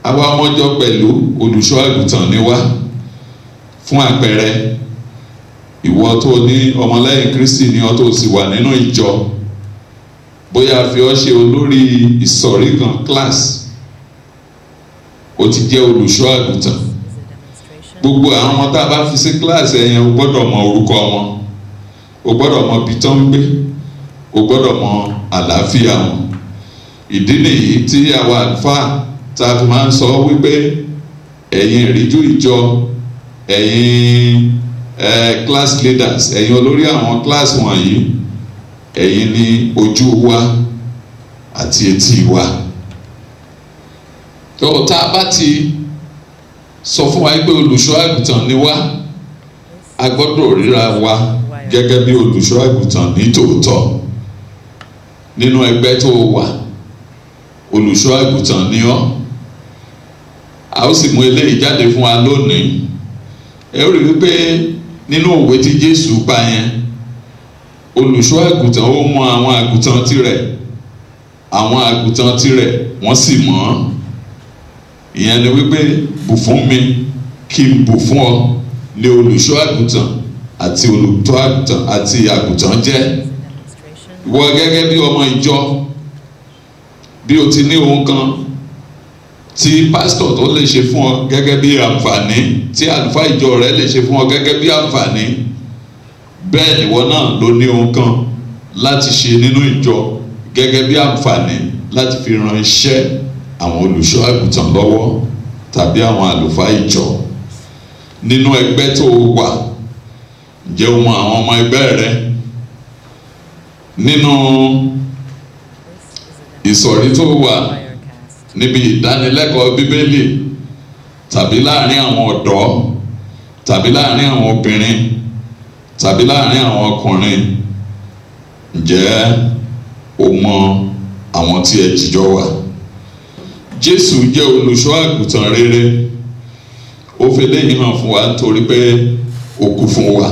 Àwa ọmọjọ pẹ̀lú olùṣọ́ àgùntàn ni wá. Fún àpẹẹrẹ, ìwọ tó ní ọmọlẹ́yìn Kristi ni ọ tó sì wà nínú ìjọ, bóyá fi ọ́ ṣe olórí ìsọ̀rí kan class, ó ti jẹ́ olùṣọ́ àgùntàn. Gbogbo àwọn ọmọ tá a bá fi sí class ẹ̀yẹn o gbọ́dọ̀ mọ orúkọ wọn, o gbọ́dọ̀ mọ ibi tó ń gbé, o gbọ́dọ̀ mọ àlàáfíà wọn. Ìdí nìyí tí àwa àlùfáà tá a fi máa ń sọ wípé ẹ̀yin ìríjú ìjọ, ẹ̀yin class leaders, ẹ̀yin olórí àwọn class wọ̀nyí, ẹ̀yin ni ojú wa àti etí wa. tó tá a bá ti sọ fún wa pé olùṣọ́ àgùntàn ni wá, a gbọ́dọ̀ ríra wa gẹ́gẹ́ bí olùṣọ́ àgùntàn ní tòótọ́. Nínú ẹgbẹ́ tó wà, olùṣọ́ àgùntàn ni ọ́. A ó sì mú eléyìí jáde fún wa lónìí. Ẹ ó rí wípé nínú òwe tí Jésù pa yẹn, olùṣọ́ àgùntàn ó mọ àwọn àgùntàn tirẹ̀, àwọn àgùntàn tirẹ̀ wọ́n sì mọ̀ ọ́n. Ìyẹn ni wípé bù fún mi kí n bù fún ọ ní olùṣọ́ àgùntàn àti olùtọ́ àgùntàn àti àgùntàn jẹ́. Ìwọ gẹ́gẹ́ bí ọmọ ìjọ, bí o ti ní ohun kan tí pásítọ̀ tó lè ṣe fún ọ gẹ́gẹ́ bí àǹfààní, tí àlùfáà ìjọ rẹ lè ṣe fún ọ gẹ́gẹ́ bí àǹfààní, bẹ́ẹ̀ nìwọ náà ló ní ohun kan láti ṣe nínú ìjọ gẹ́gẹ́ bí àǹfààní láti fi ran iṣẹ́ àwọn olùṣọ́ àgùntàn lọ́wọ́ tàbí àwọn àlùfáà ìjọ. Nínú ẹgbẹ́ tó wà, ǹjẹ́ o mọ àwọn ọmọ ẹgbẹ́ rẹ? Nínú ìsọ̀rí tó wà, níbi ìdánilẹ́kọ̀ọ́ Bíbélì, tàbí láàrin àwọn ọ̀dọ́, tàbí láàrin àwọn obìnrin, tàbí láàrin àwọn ọkùnrin, ǹjẹ́ o mọ àwọn tí ẹ jìjọ wà? Jésù jẹ́ olùṣọ́ àgùntàn rere. Ó fi léyìn hàn fún wa nítorí pé ó kú fún wa.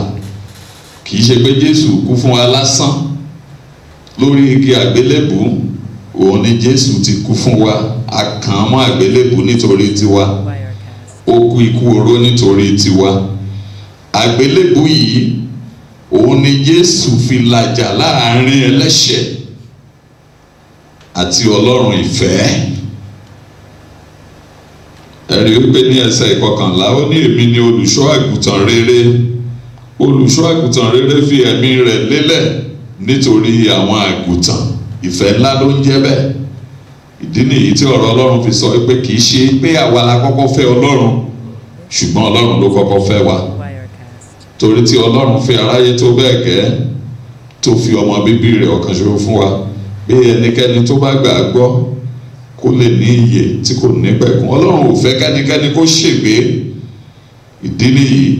Kì í ṣe pé Jésù kú fún wa lásán lórí igi àgbélébù. Òun ni Jésù ti kú fún wa. A kàn án mọ́ àgbélébù nítorí tiwa. Ó kú ikú oró nítorí tiwa. Àgbélébù yìí, òun ni Jésù fi làjà láàrin ẹlẹ́ṣẹ̀ àti Ọlọ́run ìfẹ́. Ẹ̀rí wípé ní ẹsẹ̀ ìkọkànlá ó ní èmi ni olùṣọ́ àgùntàn rere. Olùṣọ́ àgùntàn rere fi ẹ̀mí rẹ̀ lélẹ̀ nítorí àwọn àgùntàn. Ìfẹ́ ńlá ló ń jẹ́ bẹ́ẹ̀. Ìdí nìyí tí ọ̀rọ̀ Ọlọ́run fi sọ pé kì í ṣe pé àwa la kọ́kọ́ fẹ́ Ọlọ́run, ṣùgbọ́n Ọlọ́run ló kọ́kọ́ fẹ́ wa. Torí tí Ọlọ́run fẹ́ aráyé tó bẹ́ẹ̀ gẹ́ tó fi ọmọ bíbí rẹ̀ ọ̀kan ṣoṣo fún wa, pé ẹnikẹ́ni tó bá gbà á gbọ́ kó lè ní ìyè tí kò ní pẹ̀kun. Ọlọ́run ò fẹ́ kẹ́nikẹ́ni kó ṣègbé. Ìdí nìyí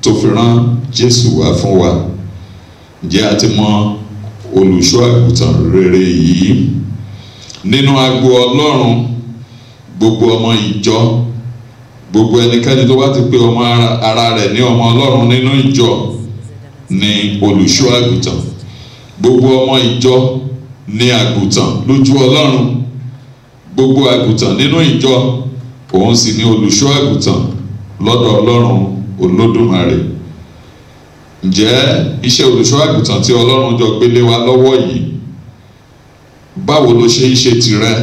tó fi rán Jésù wá fún wa. Ǹjẹ́ a ti mọ olùṣọ́ àgùntàn rere yìí? Nínú agbo Ọlọ́run, gbogbo ọmọ ìjọ, gbogbo ẹnikẹ́ni tó bá ti pè ọmọ ara rẹ̀ ní ọmọ Ọlọ́run nínú ìjọ ni olùṣọ́ àgùntàn. Gbogbo ọmọ ìjọ ni àgùntàn lójú Ọlọ́run. Gbogbo àgùntàn nínú ìjọ, òun sì ni olùṣọ́ àgùntàn lọ́dọ̀ Ọlọ́run Olódùmarè. Ǹjẹ́ iṣẹ́ olùṣọ́ àgùntàn tí Ọlọ́run jọ gbélé wa lọ́wọ́ yìí, báwo ló ṣe ń ṣe tirẹ̀?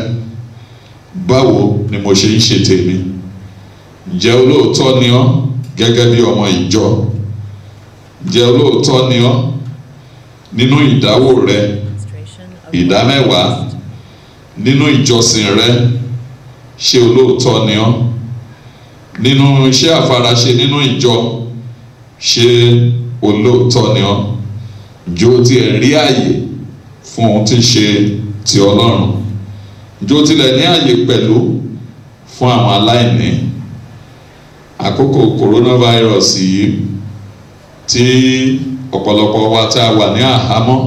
Báwo ni mo ṣe ń ṣe tèmi? Ǹjẹ́ olóòótọ́ ni ọ́ gẹ́gẹ́ bí ọmọ ìjọ? Ǹjẹ́ olóòótọ́ ni ọ́ nínú ìdáwó rẹ, ìdámẹ́wàá, nínú ìjọsìn rẹ? Ṣé olóòótọ́ ni ọ́ nínú iṣẹ́ àfaraṣe nínú ìjọ? Ṣé olóòótọ́ ni ọ́? Ǹjẹ́ o ti rí àyè fún ohun tí ń ṣe ti Ọlọ́run. Ǹjẹ́ o tilẹ̀ ní àyè pẹ̀lú fún àwọn aláìní? Àkókò coronavirus yìí tí ọ̀pọ̀lọpọ̀ wa tá a wà ní àhámọ́,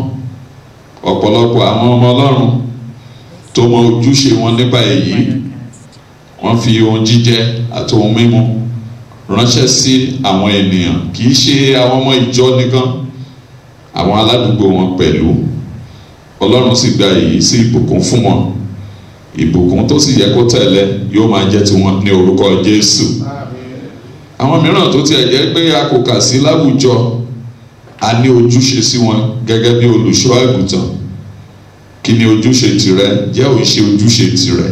ọ̀pọ̀lọpọ̀ àwọn ọmọ Ọlọ́run tó mọ ojúṣe wọn nípa èyí, wọ́n fi ohun jíjẹ àti ohun mímu ránṣẹ́ sí àwọn ènìyàn, kì í ṣe àwọn ọmọ ìjọ nìkan, àwọn aládùúgbò wọn pẹ̀lú. Ọlọ́run sì gba èyí sí ìbùkún fún wọn. Ìbùkún tó sì yẹ kó tẹ̀lé yóò máa jẹ́ tiwọn ní orúkọ Jésù. Àwọn mìíràn tó tiẹ̀ jẹ́ pé a kò kà sí láwùjọ, a ní ojúṣe sí wọn gẹ́gẹ́ bí olùṣọ́ àgùntàn. Kí ni ojúṣe tìrẹ? Jẹ́ ò ṣe ojúṣe tìrẹ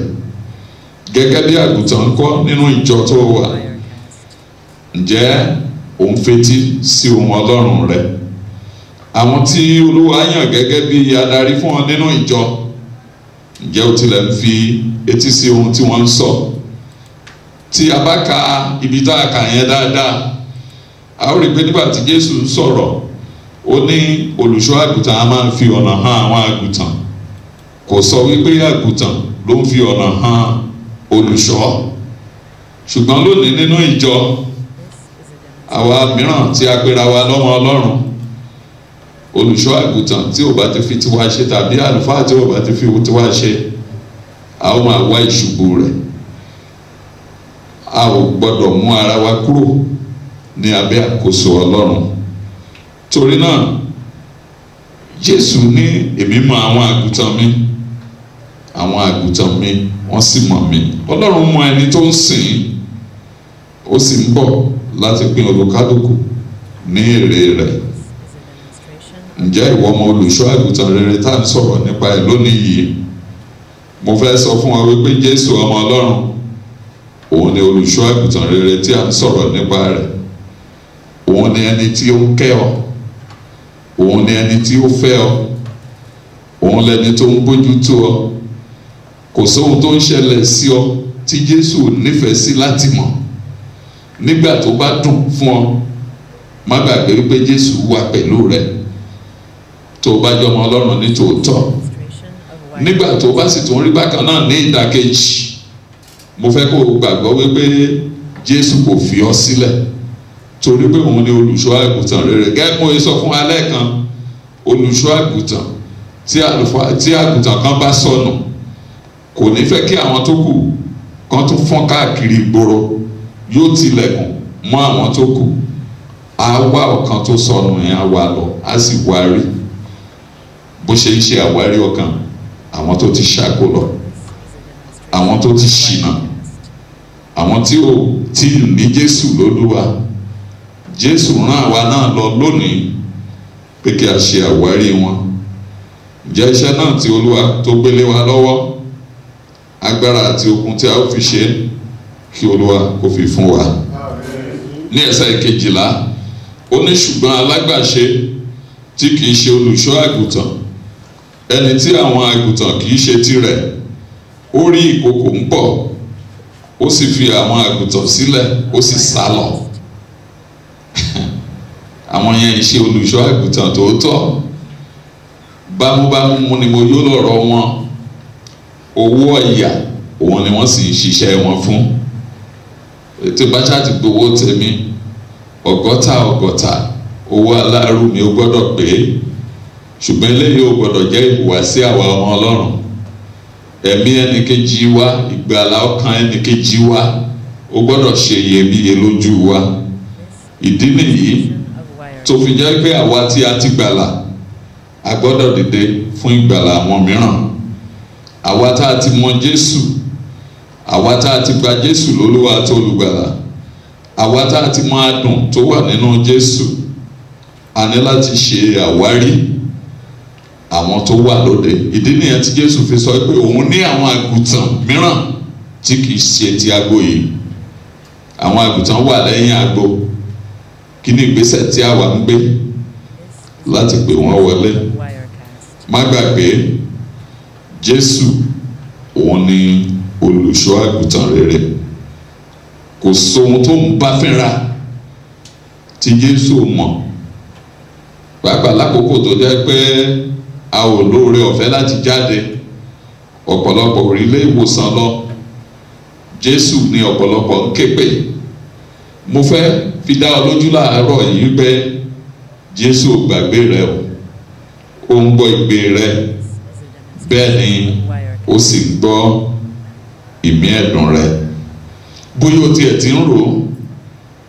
gẹ́gẹ́ bí àgùntàn ń kọ́ nínú ìjọ tó wà. Ǹjẹ́ ò ń fetí sí ohùn Ọlọ́run rẹ? Àwọn tí Olúwa yàn gẹ́gẹ́ bí adarí fún ọ nínú ìjọ, ǹjẹ́ o tilẹ̀ ń fi etí sí ohun tí wọ́n ń sọ? Tí a bá ka ibi tá a kà yẹn dáadáa, a ó rí pé nígbà tí Jésù ń sọ̀rọ̀, ó ní olùṣọ́ àgùntàn a máa ń fi ọ̀nà hàn àwọn àgùntàn. Kò sọ wípé àgùntàn ló ń fi ọ̀nà hàn olùṣọ́. Ṣùgbọ́n lónìí nínú ìjọ, àwa mìíràn tí a pera wa lọ́mọ Ọlọ́run, olùṣọ́ àgùntàn tí ò bá ti fi tiwa ṣe tàbí àlùfáà tí ò bá ti fi tiwa ṣe, a ó máa wá ìṣubú rẹ̀. A ò gbọ́dọ̀ mú ara wa kúrò ní abẹ́ àkóso Ọlọ́run. Torí náà Jésù ní èmi mọ àwọn àgùntàn mi, àwọn àgùntàn mi wọ́n sì mọ̀ mí. Ọlọ́run mọ ẹni tó ń sìn, ó sì ń bọ̀ láti pín olúkálùkù ní èrè rẹ̀. Ǹjẹ́ ìwọ ọmọ olùṣọ́ àgùntàn rere tá à ń sọ̀rọ̀ nípa ẹ̀ lónìí yìí? Mo fẹ́ sọ fún wa wípé Jésù ọmọ Ọlọ́run, òun ni olùṣọ́ àgùntàn rere tí à ń sọ̀rọ̀ nípa rẹ̀. Òun ni ẹni tí ó ń kẹ́ ọ, òun ni ẹni tí ó fẹ́ ọ, òun lẹni tó ń bójú tó ọ. Kò sóhun tó ń ṣẹlẹ̀ sí ọ tí Jésù nífẹ̀ẹ́ sí láti mọ̀. Nígbà tó bá dùn fún ọ, má gbàgbé wípé Jésù wà pẹ̀lú rẹ. Tó bá jẹ́ ọmọ Ọlọ́run ní tòótọ́, nígbà tó bá sì tún rí bákan náà ní ìdàkejì, mo fẹ́ kó o gbàgbọ́ wípé Jésù kò fi ọ sílẹ̀, torí pé òun ni olùṣọ́ àgùntàn rere. Gẹ́gẹ́ mo sọ fún alẹ́ kan, olùṣọ́ àgùntàn tí àgùntàn kan bá sọnù, kò ní fẹ́ kí àwọn tó kù kan tún fọ́n káàkiri ìgboro, yóò tilẹ̀kùn mọ́ àwọn tó kù. A wá ọ̀kan tó sọnù yẹn, a wá lọ, a sì wá rí. Bó ṣe ń ṣe àwárí ọkàn àwọn tó ti ṣáko lọ, àwọn tó ti ṣìnà, àwọn tí ò tí ì ní Jésù lólúwa. Jésù rán àwa náà lọ lónìí pé kí a ṣe àwárí wọn. Ǹjẹ́ iṣẹ́ náà tí Olúwa tó gbélé wa lọ́wọ́, agbára àti okun tí a ó fi ṣe, kí Olúwa kó fi fún wa. Ní ẹsẹ̀ 12, ó ní ṣùgbọ́n alágbàṣe tí kìí ṣe olùṣọ́ àgùntàn, ẹni tí àwọn àgùntàn kìí ṣe tirẹ̀, ó rí ìkookò ń bọ̀, ó sì fi àwọn àgùntàn sílẹ̀, ó sì sá lọ. Àwọn yẹn ṣe olùṣọ́ àgùntàn tòótọ́. Bámúbámú ni mo yó lọ́rọ̀ wọn. Owó ọ̀yà òun ni wọ́n sì ń ṣiṣẹ́ wọn fún. Ètò báṣá ti gbowó tèmi, ọgọ́ta owó aláàrú mi ó gbọ́dọ̀ pé. Ṣùgbọ́n eléyìí ó gbọ́dọ̀ jẹ́ ìhùwàsí àwa ọmọ Ọlọ́run. Ẹ̀mí ẹnìkejì wa, ìgbàlà ọkàn ẹnìkejì wa ó gbọ́dọ̀ ṣe iyebíye lójú wa. Ìdí nìyí tó fi jẹ́ pé àwa tí a ti gbàlà, a gbọ́dọ̀ dìde fún ìgbàlà àwọn mìíràn. Àwa tá a ti mọ Jésù, àwa tá a ti gba Jésù lólúwa àti olùgbàlà, àwa tá a ti mọ adùn tó wà nínú Jésù, a ní láti ṣe àwárí àwọn tó wà lóde. Ìdí nìyẹn tí Jésù fi sọ pé òun ní àwọn àgùntàn mìíràn tí kìí ṣe ti agbo yìí. Àwọn àgùntàn wà lẹ́yìn agbo. Kí ni ìgbésẹ̀ tí àwa ń gbé láti pè wọ́n wọlé? Má gbàgbé, Jésù òun ni olùṣọ́ àgùntàn rere. Kò sóhun tó ń bá fínra tí Jésù mọ̀. Pàápàá lákòókò tó jẹ́ pé a ò lóore ọ̀fẹ́ láti jáde ọ̀pọ̀lọpọ̀ orílẹ̀ ìwòsàn lọ. Jésù ni ọ̀pọ̀lọpọ̀ ń ké pè. Mo fẹ́ fi dá ọ lójú láàárọ̀ yìí pé Jésù ò gbàgbé rẹ o, ó ń gbọ́ ìgbé rẹ, bẹ́ẹ̀ ni ó sì ń gbọ́ ìmí ẹ̀dùn rẹ. Bóyá o tiẹ̀ ti ń rò ó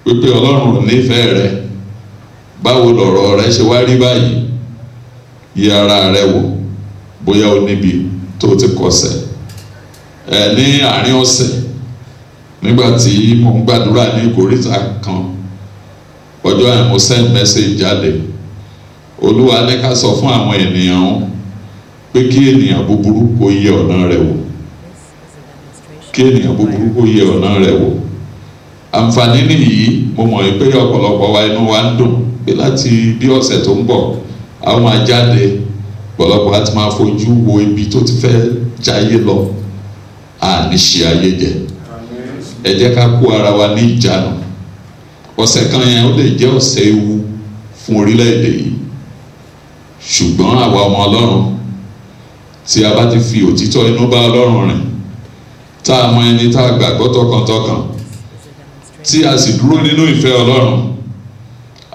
wípé Ọlọ́run ò nífẹ̀ẹ́ rẹ, báwo lọ̀rọ̀ rẹ ṣe wá rí báyìí? Yẹ ara rẹ wò bóyá o níbi tó ti kọsẹ̀. Ní àárín ọ̀sẹ̀ nígbà tí mo ń gbàdúrà ní ìkórìtà kan, ọjọ́ yẹn mo send message jáde. Olúwa ní ká sọ fún àwọn ènìyàn pé kí ènìyàn búburú kó yẹ ọ̀nà rẹ̀ wò, kí ènìyàn búburú kó yẹ ọ̀nà rẹ̀ wò. Àǹfààní nìyí, mo mọ̀ pé ọ̀pọ̀lọpọ̀ wa inú wa ń dùn pé láti bí ọ̀sẹ̀ tó ń bọ̀ àwọn máa jáde, ọ̀pọ̀lọpọ̀ á ti máa fojú wo ibi tó ti fẹ́ jayé lọ. Àní ṣe ayé jẹ. Ẹ jẹ́ ká kó ara wa ní ìjánu. Ọ̀sẹ̀ kan yẹn ó lè jẹ́ ọ̀sẹ̀ ewu fún orílẹ̀-èdè yìí, ṣùgbọ́n àwa ọmọ Ọlọ́run tí a bá ti fi òtítọ́ inú bá Ọlọ́run rìn, tá a mọ ẹni tá a gbàgbọ́ tọkàntọkàn, tí a sì dúró nínú ìfẹ́ Ọlọ́run,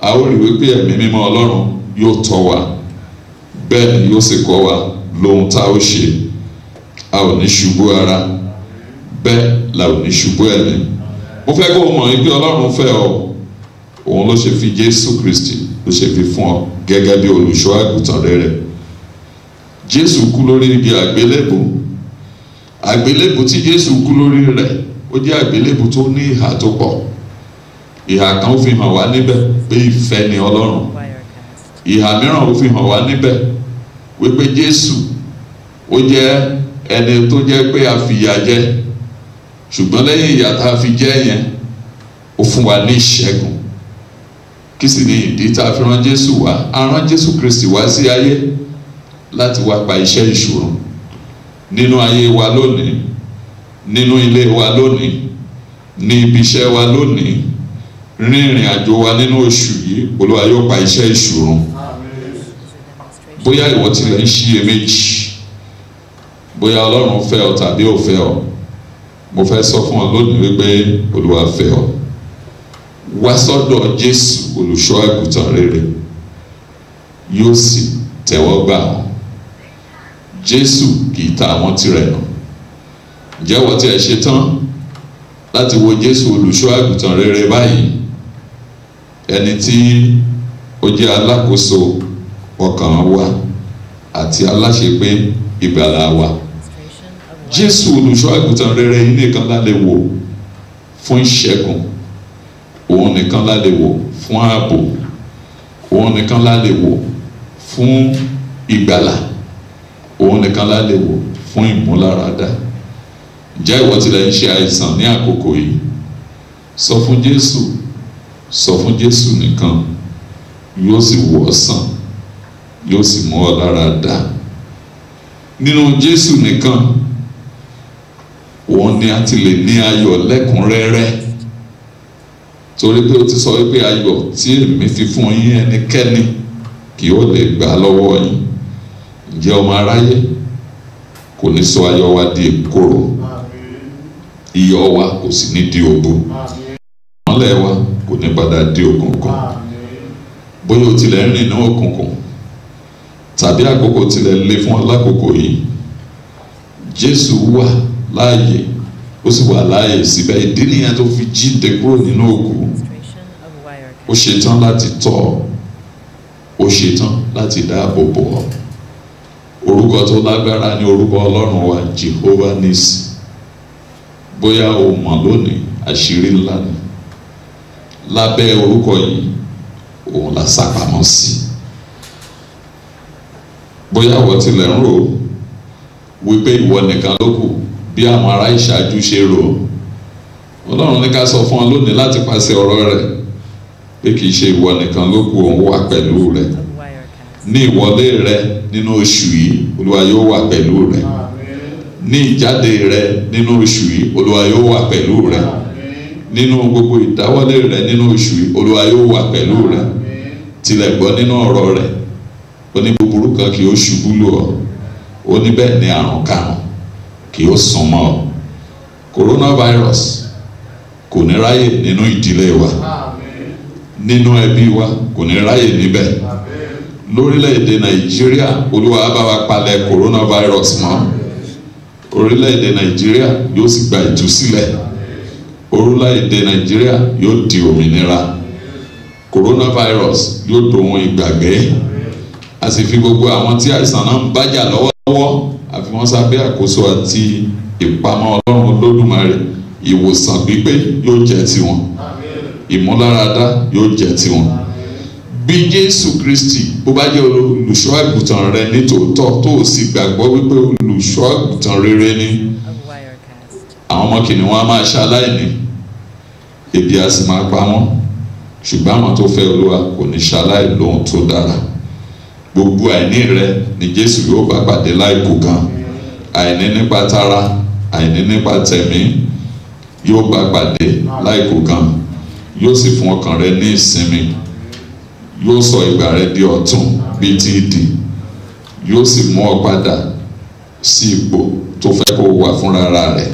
a ó rí wípé ẹ̀mí mímọ́ Ọlọ́run yóò tọ́ wa, bẹ́ẹ̀ ni yóò sì kọ́ wa lóhun tá a ó ṣe. A ò ní ṣubú ara, bẹ́ẹ̀ la ò ní ṣubú ẹ̀mí. Mo fẹ́ kó o mọ̀ wípé Ọlọ́run fẹ́ ọ, òun ló ṣe fi Jésù Kristi ló ṣe fi fún ọ gẹ́gẹ́ bí olùṣọ́ àgùntàn rere. Jésù kú lórí igi àgbélébù. Àgbélébù tí Jésù kú lórí rẹ̀ ó jẹ́ àgbélébù tó ní ìhà tó pọ̀. Ìhà kan ó fi hàn wá níbẹ̀ pé ìfẹ́ ni Ọlọ́run. Ìhà mìíràn ó fi hàn wá níbẹ̀ wípé Jésù ó jẹ́ ẹni tó jẹ́ pé a fìyà jẹ, ṣùgbọ́n lẹ́yìn ìyà tá a fi jẹ yẹn ó fún wa ní ìṣẹ́gun. Kí sì ni ìdí tá a fi rán Jésù wá? A rán Jésù Kristi wá sí ayé láti wá pa iṣẹ́ ìṣòro nínú ayé wa lónìí, nínú ilé wa lónìí, ní ibi iṣẹ́ wa lónìí, rin ìrìn àjò wa nínú oṣù yìí. Olúwa yóò pa iṣẹ́ ìṣòro. Bóyá ìwọ tilẹ̀ ń ṣiyèméjì bóyá Ọlọ́run fẹ́ ọ tàbí ò fẹ́ ọ, mo fẹ́ sọ fún ọ lónìí wípé Olúwa fẹ́ ọ. Wá sọ́dọ̀ Jésù olùṣọ́ àgùntàn rere, yóò sì tẹ́wọ́ gbà ọ́. Jésù kì í ta àwọn tirẹ̀ nù. Ǹjẹ́ wọ́n ti ẹ̀ ṣe tán láti wo Jésù olùṣọ́ àgùntàn rere báyìí, ẹni tí ó jẹ́ alákòóso ọkàn wa àti aláṣepé ìgbàlà wa? Jésù olùṣọ́ àgùntàn rere yìí nìkan la lè wò fún ìṣẹ́gun, òun nìkan la lè wò fún ààbò, òun nìkan la lè wò fún ìgbàlà, òun nìkan la lè wò fún ìmúláradá. Ǹjẹ́ ìwọ tilẹ̀ ń ṣe àìsàn ní àkókò yìí? Sọ fún Jésù, sọ fún Jésù nìkan, yóò sì wò ọ́ sàn, yóò sì mú ọ lára dá. Nínú Jésù nìkan òun ni a ti lè ní ayọ̀ lẹ́kùnrẹ́rẹ́, torí pé ó ti sọ wípé ayọ̀ tí èmi fi fún yín ẹnikẹ́ni kì yóò lè gbà lọ́wọ́ yín. Ǹjẹ́ ọmọ aráyé kò ní sọ ayọ̀ wa di èkóró, iyọ̀ wa kò sì ní di òbu, ìmọ́lẹ̀ wa kò ní padà di òkùnkùn. Bóyá o tilẹ̀ ń rìn ní òkùnkùn tàbí àkókò tilẹ̀ le fún alákòókò yìí, Jésù wà láàyè, ó sì wà láàyè síbẹ̀. Ìdí nìyẹn tó fi jíǹde kúrò nínú òkú. Ó ṣetán láti tọ́ ọ, ó ṣetán láti dáàbò bò ọ́. Orúkọ tó lágbára ni orúkọ Ọlọ́run wa, Jehovah Nisi. Bóyá o mọ̀ lónìí, àṣírí ńlá ni. Lábẹ́ orúkọ yìí òun la sápamọ́ sí. Bóyá ìwọ tilẹ̀ ń rò wípé ìwọ nìkan ló kù bí àwọn ará ìṣáájú ṣe rò. Ọlọ́run ní ká sọ fún ọ lónìí láti pàṣẹ ọ̀rọ̀ rẹ̀ pé kì í ṣe ìwọ nìkan ló kù, òun wà pẹ̀lú rẹ̀. Ní ìwọlé rẹ nínú oṣù yìí, Olúwa yóò wà pẹ̀lú rẹ̀. Ní ìjáde rẹ nínú oṣù yìí, Olúwa yóò wà pẹ̀lú rẹ̀. Nínú gbogbo ìdáwọ́lé rẹ nínú oṣù yìí, Olúwa yóò wà pẹ̀lú rẹ̀. Tilẹ̀ gbọ́ nínú ọ̀rọ̀ rẹ̀, ó ní búburú kan kì yóò ṣubú lù ọ́, ó ní bẹ́ẹ̀ ni àrùn karùn kí ó sún mọ́ ọ. Coronavirus kò ní ráyè nínú ìdílé wa, nínú ẹbí wa kò ní ráyè níbẹ̀. Lórílẹ̀‐èdè Nàìjíríà, Olúwa bá wa palẹ̀ coronavirus mọ́. Orílẹ̀‐èdè Nàìjíríà yóò sì gba ìtúsílẹ̀. Orílẹ̀‐èdè Nàìjíríà yóò di òmìnira. Coronavirus yóò dohun ìgbàgbé. A sì fi gbogbo àwọn tí àìsàn náà ń bájà lọ́wọ́lọ́wọ́ àfi wọ́n sábẹ́ àkóso àti ìpamọ́ Ọlọ́run Olódùmarè. Ìwòsàn pípé yóò jẹ́ tiwọn, ìmúláradá yóò jẹ́ tiwọn. Bí Jésù Kristi bó bá jẹ́ olùṣọ́ àgùntàn rẹ ní tòótọ́ tó o sì gbàgbọ́ wípé olùṣọ́ àgùntàn rere ni, àwọn ọmọ kìnìún á máa ṣaláìní, ebi á sì máa pa wọ́n, ṣùgbọ́n àwọn tó fẹ́ Olúwa kò ní ṣaláì lóhun tó dára. Gbogbo àìní rẹ ni Jésù yóò bá pàdé láìkú gan. Àìní nípa tara, àìní nípa tẹ̀mí yóò bá pàdé láìkú gan. Yóò sì fún ọkàn rẹ ní ìsinmi. Yóò sọ ìgbà rẹ di ọ̀tun bíi ti idì. Yóò sì mú ọ padà sí ipò tó fẹ́ kó wà fúnra rẹ̀.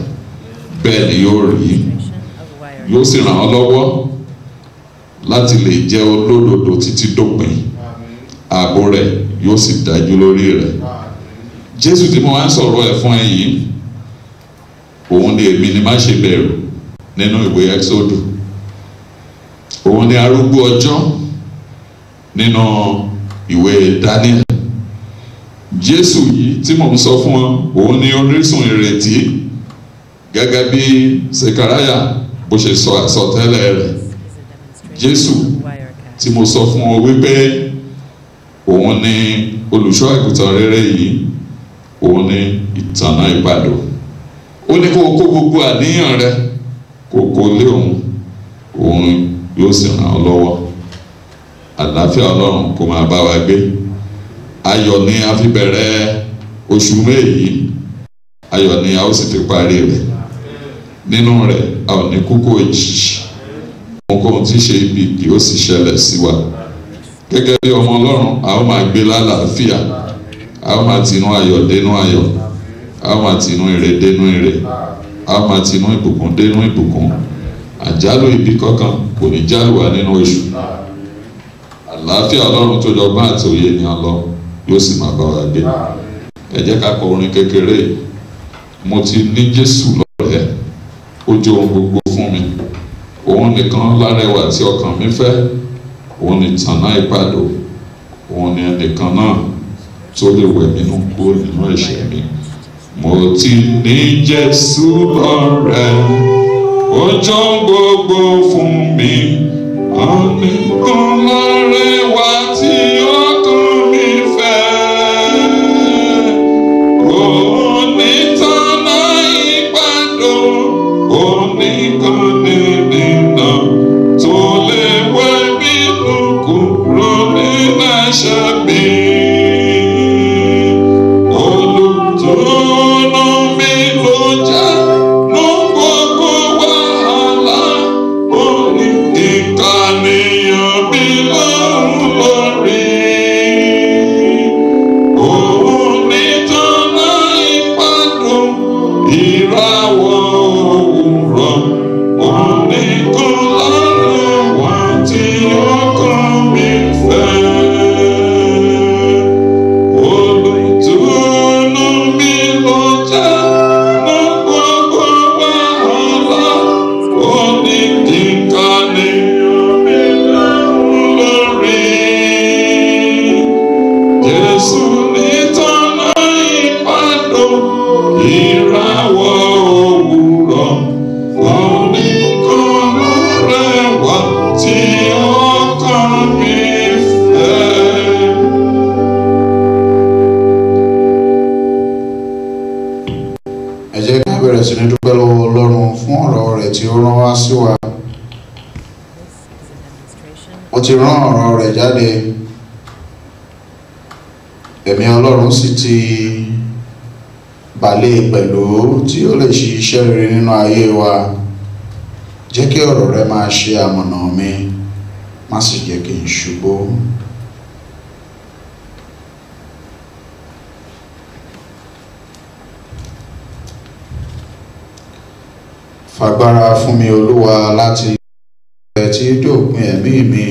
Bẹ́ẹ̀ ni yóò rí. Yóò sì ràn ọ́ lọ́wọ́ láti lè jẹ́ olódodo títí dópin. Ààbò rẹ̀ yóò sì dájú lórí rẹ̀. Jésù tí mo wá ń sọ̀rọ̀ ẹ̀ fún ẹ yìí, òun ni èmi ni má ṣe bẹ̀rù nínú ìwé Ẹ́xódù. Òun ni arúgbó ọjọ́ nínú ìwé Daniel. Jésù yìí tí mò ń sọ fún ọ, òun ni orísun ìrètí, gẹ́gẹ́ bí Sekaraya bó ṣe sọ àsọtẹ́lẹ̀ rẹ̀. Jésù tí mo sọ fún ọ wípé òun ni olùṣọ́ àgùntàn rere yìí, òun ni ìtànà ìpàdó. Ó ní kó kó gbogbo àníyàn rẹ kó kó lé òun yóò sì ràn ọ́ lọ́wọ́. Àlàáfíà Ọlọ́run kó máa bá wa gbé. Ayọ̀ ni a fi bẹ̀rẹ̀ oṣù May yìí, ayọ̀ ni a ó sì fi parí rẹ̀. Nínú rẹ̀ a ò ní kúkú òjijì, ohunkóhun tí ṣe ibi kì ó sì ṣẹlẹ̀ sí wa. Gẹ́gẹ́ bí ọmọ Ọlọ́run a ó máa gbé lálàáfíà, a ó máa tinú ayọ̀ dénú ayọ̀, a ó máa tinú ire dénú ire, a ó máa tinú ìbùkún dénú ìbùkún. Àjálù ibi kankan kò ní jálù wá nínú oṣù. Àlàáfíà Ọlọ́run tó jọgbọ́n àti òye ni a lọ yóò sì máa bá wa gbé. Ẹ jẹ́ ká kọ orin kékeré. Mo ti ní Jésù lọ́rẹ̀ẹ́, ó jẹ́ ohun gbogbo fún mi. Òun nìkan lárẹwà tí ọkàn mi fẹ́. Òun ni ìtànà ìpàdó. Òun ni ẹnìkan náà tó lè wẹ̀ mí nù kúrò nínú ẹ̀ṣẹ̀ mi. Mo ti ní Jésù lọ́rẹ̀ẹ́, ó jẹ́ ohun gbogbo fún mi. Òun nìkan lárẹwà tí ọkàn mi fẹ́. Òun ni ìtànà ìpàdó. Òun nìkan ni nínà tó lè wẹ̀ mí nù kúrò nínú ẹ̀ṣẹ̀ mi. Olùtùnú mi ló jẹ́ nú gbogbo wàhálà. Ó ní ìkànnìyàn mi lọ́rùn lórí. Òun ní ìtànà ìpàdó, ìràwọ̀ òwúrọ̀. Òun nìkan lárẹwà tí ọkàn mi fẹ́. Olùtùnú mi ló jẹ́ nú gbogbo wàhálà. Ó ní ìkànnìyàn mi lọ́rùn lórí. Jésù ní ìtànà ìpàdó, ìràwọ̀ òwúrọ̀. Òun nìkan lárẹwà tí ọkàn mi fẹ́. Ẹ jẹ́ ká bẹ̀rẹ̀ sí ní dúpẹ́ lọ́wọ́ Ọlọ́run fún ọ̀rọ̀ rẹ̀ tí ó rán wá sí wa. Ó ti rán ọ̀rọ̀ rẹ̀ jáde. Ẹ̀mí Ọlọ́run sì ti balẹ̀ pẹ̀lú tí ó lè ṣe iṣẹ́ rere nínú ayé wa. Jẹ́ kí ọ̀rọ̀ rẹ máa ṣe amọ̀nà mi, má sì jẹ́ kí n ṣubú. fagbára fún mi Olúwa láti ẹ̀ tí dópin ẹ̀mí mi.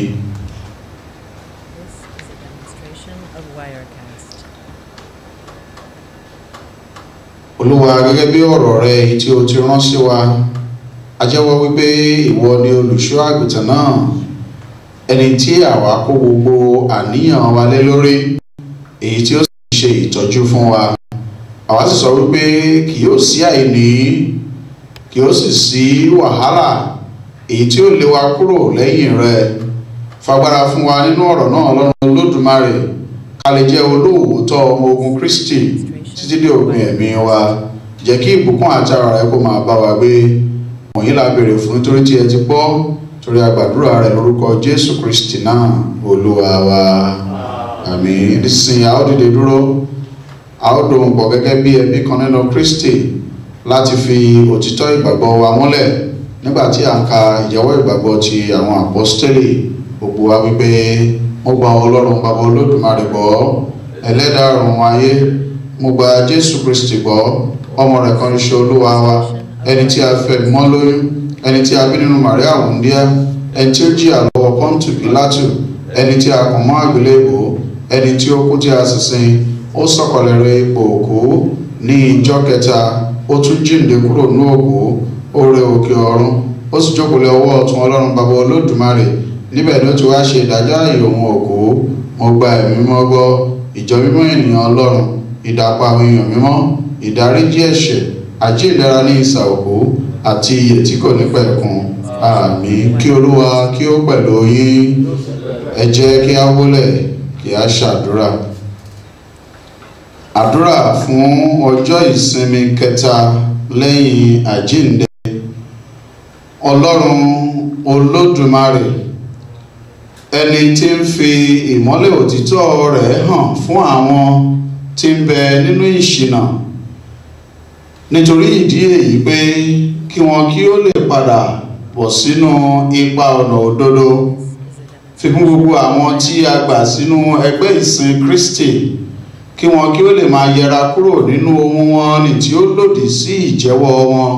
This is a demonstration of Wirecast. Olúwa, gẹ́gẹ́ bí ọ̀rọ̀ rẹ èyí tí o ti rán sí wa, a jẹ́wọ́ wípé ìwọ ni olùṣọ́ àgùntàn náà, ẹni tí àwa kó gbogbo àníyàn wa lé lórí, èyí tí ó sì ṣe ìtọ́jú fún wa. Àwa sì sọ wípé kì yóò sí àìní, kì yóò sì sí wàhálà èyí tí ó lé wa kúrò lẹ́yìn rẹ. Fagbára fún wa nínú ọ̀rọ̀ náà, Ọlọ́run Olódùmarè, ká lè jẹ́ olóòótọ́ ọmọ ogun Kristi títí dé òpin ẹ̀mí wa. Jẹ́ kí ìbùkún àti ara rẹ kó máa bá wa gbé. Wọ̀nyí la béèrè fún nítorí tí ẹ ti gbọ́, torí a gbàdúrà rẹ lórúkọ Jésù Kristi náà Olúwa wa. Àmín. Nísinsìnyí a ó dìde dúró, a ó dohùn pọ̀ gẹ́gẹ́ bí ẹbí kan nínú Kristi láti fi òtítọ́ ìgbàgbọ́ wa múlẹ̀ nígbà tí a ń ka ìjẹ́wọ́ ìgbàgbọ́ ti àwọn àpọ́stélì. Gbogbo wa wípé mo gba Ọlọ́run Baba Olódùmarè gbọ́, ẹlẹ́dàá ọ̀run ayé, mo gba Jésù Kristi gbọ́, ọmọ rẹ̀ kan ṣoṣo Olúwa wa, ẹni tí a fẹ́ mọ́ lóyún, ẹni tí a bí nínú Màríà wúndíá, ẹni tí ó jìyà lọ́wọ́ Pọ́ńtù Pílátù, ẹni tí a kàn mọ́ àgbélébùú, ẹni tí ó kú tí a sì sin, ó sọ̀kalẹ̀ rẹ̀ ipò òkú, ní ìjọ́ kẹta ó tún jíǹde kúrò ní òkú, ó rẹ òkè ọ̀run, ó sì jókòó lé ọwọ́ ọ̀tún Ọlọ́run Baba Olódùmarè. Níbẹ̀ ni ó ti wá ṣe ìdájọ́ ààyè òun òkú. Mo gba ẹ̀mí mímọ́ gbọ́, ìjọ mímọ́ ènìyàn Ọlọ́run, ìdàpọ̀ àwọn èèyàn mímọ́, ìdáríjì ẹ̀ṣẹ̀, àjíǹdara ní ìsà òkú, àti ìyè tí kò ní pẹ̀kun. Àmín. Kí Olúwa kí ó pẹ̀lú yín. Ẹ jẹ́ kí a wólẹ̀ kí a ṣàdúrà. Àdúrà fún ọjọ́ ìsinmi kẹta lẹ́yìn àjíǹde. Ọlọ́run Olódùmarè, ẹni tí ń fi ìmọ́lẹ̀ òtítọ́ rẹ̀ hàn fún àwọn tí ń bẹ nínú ìṣìnà, nítorí ìdí èyí pé kí wọn kí ó lè padà bọ̀ sínú ipa ọ̀nà òdodo, fi fún gbogbo àwọn tí a gbà sínú ẹgbẹ́ ìsìn Kristi, kí wọn kí ó lè máa yẹra kúrò nínú ohun wọn ní tí ó lòdì sí ìjẹ́wọ́ wọn,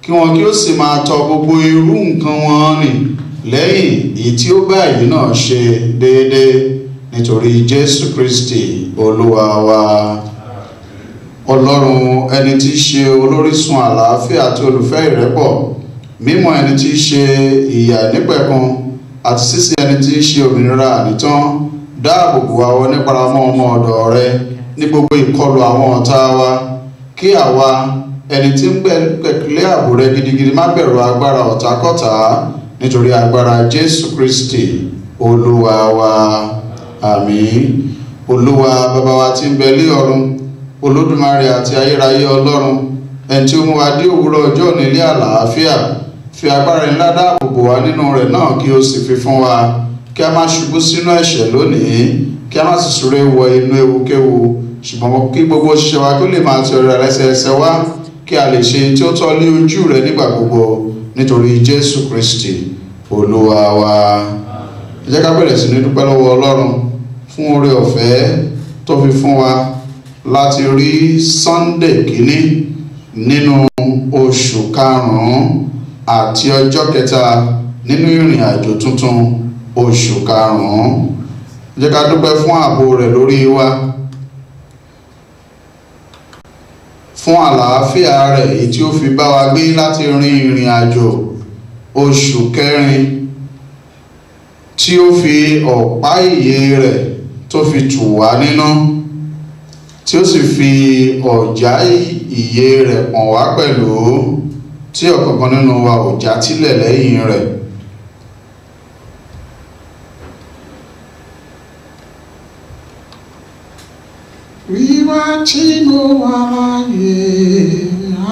kí wọn kí ó sì máa tọ gbogbo irú nǹkan wọn nì lẹ́yìn èyí tí ó bá èyí náà ṣe déédéé, nítorí Jésù Kristi Olúwa wa. Ọlọ́run, ẹni tí í ṣe olórísun àlàáfíà àti olùfẹ́ ìrẹ́pọ̀, mímọ́ ẹni tí í ṣe ìyà nípẹ̀kun àti ṣíṣe ẹni tí í ṣe òmìnira ànítán, dáàbò bò wá wọ níparamọ́ ọmọ ọ̀dọ̀ rẹ ní gbogbo ìkọlù àwọn ọ̀tá wa, kí àwa ẹni tí ń gbẹ̀kẹ̀lé ààbò rẹ gidigidi má bẹ̀rù agbára ọ̀tákọ́tà, nítorí agbára Jésù Kristi Olúwa wa. Àmín. Olúwa Baba wa tí ń bẹ lé ọ̀run, Olódùmarè àti ayérayé Ọlọ́run, ẹni tí ó mú wa dé òwúrọ̀ ọjọ́ nílé àlàáfíà, fi agbára ńlá dáàbò bò wá nínú rẹ̀ náà, kí ó sì fi fún wa, kí a má ṣubú sínú ẹ̀ṣẹ̀ lónìí, kí a má sì súré wọ inú ewukéwu, ṣùgbọ́n kí gbogbo ṣiṣẹ́ wa kó lè máa ti ọ̀rẹ́ lẹ́sẹẹsẹ wá, kí a lè ṣe tí ó tọ́ lé ojú rẹ̀ nígbà gbogbo, nítorí Jésù Kristi Olúwa wa. Ẹ jẹ́ ká bẹ̀rẹ̀ sí ní dúpẹ́ lọ́wọ́ Ọlọ́run fún oore ọ̀fẹ́ tó fi fún wa láti rí Sunday kìíní nínú oṣù karùn-ún àti ọjọ́ kẹta nínú ìrìn àjò tuntun oṣù karùn-ún. Ẹ jẹ́ ká dúpẹ́ fún ààbò rẹ̀ lórí wa, fún àlàáfíà rẹ̀ èyí tí ó fi bá wa gbé láti rin ìrìn àjò oṣù kẹrin, tí ó fi ọ̀pá ìyè rẹ̀ tó fi tù wá nínú, tí ó sì fi ọ̀já ìyè rẹ̀ pọ̀n wá pẹ̀lú, tí ọ̀kọ̀ọ̀kan nínú wa ò já tílẹ̀ lẹ́yìn rẹ̀. Wíwá tí mo wà láyé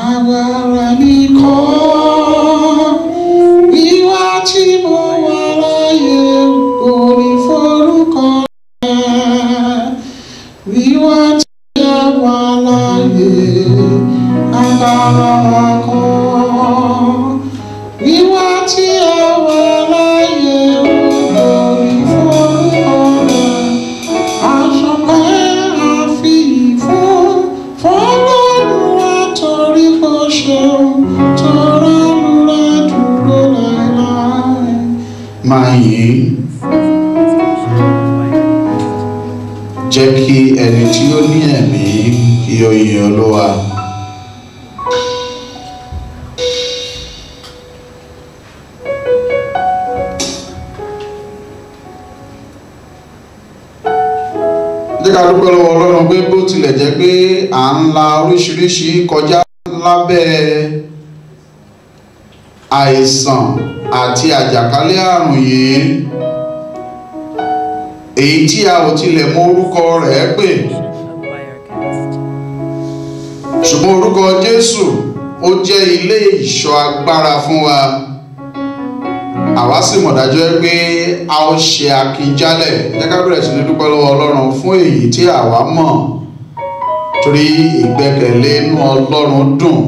agbára mi kọ́, wíwá tí mo wà láyé orí forúkọ rẹ̀, wíwá tí a wà láyé agbára wa kọ́, wíwá tí a wà láyé orí forúkọ rẹ̀, àṣọpẹ́ fọ́lọ́run wa torí kò ṣeun tó rán máa yìn jẹ́ kí ẹni tí ó ní ẹ̀mí kí ó yìn Olúwa. Jẹ́ ká dúpẹ́ lọ́wọ́ Ọlọ́run pé bó tilẹ̀ jẹ́ pé à ń la oríṣiríṣi kọjá lábẹ́ àìsàn àti àjàkálẹ̀ àrùn yìí, èyí tí a ò tilẹ̀ mọ orúkọ rẹ̀ pè, ṣùgbọ́n orúkọ Jésù ó jẹ́ ilé ìṣọ́ agbára fún wa. Àwa sì mọ̀ dájú pé a ó ṣe akíjálẹ̀. Jẹ́ ká bẹ̀rẹ̀ sí ní dúpẹ́ lọ́wọ́ Ọlọ́run fún èyí tí àwa mọ̀, torí ìgbẹ́kẹ̀lé inú Ọlọ́run dùn,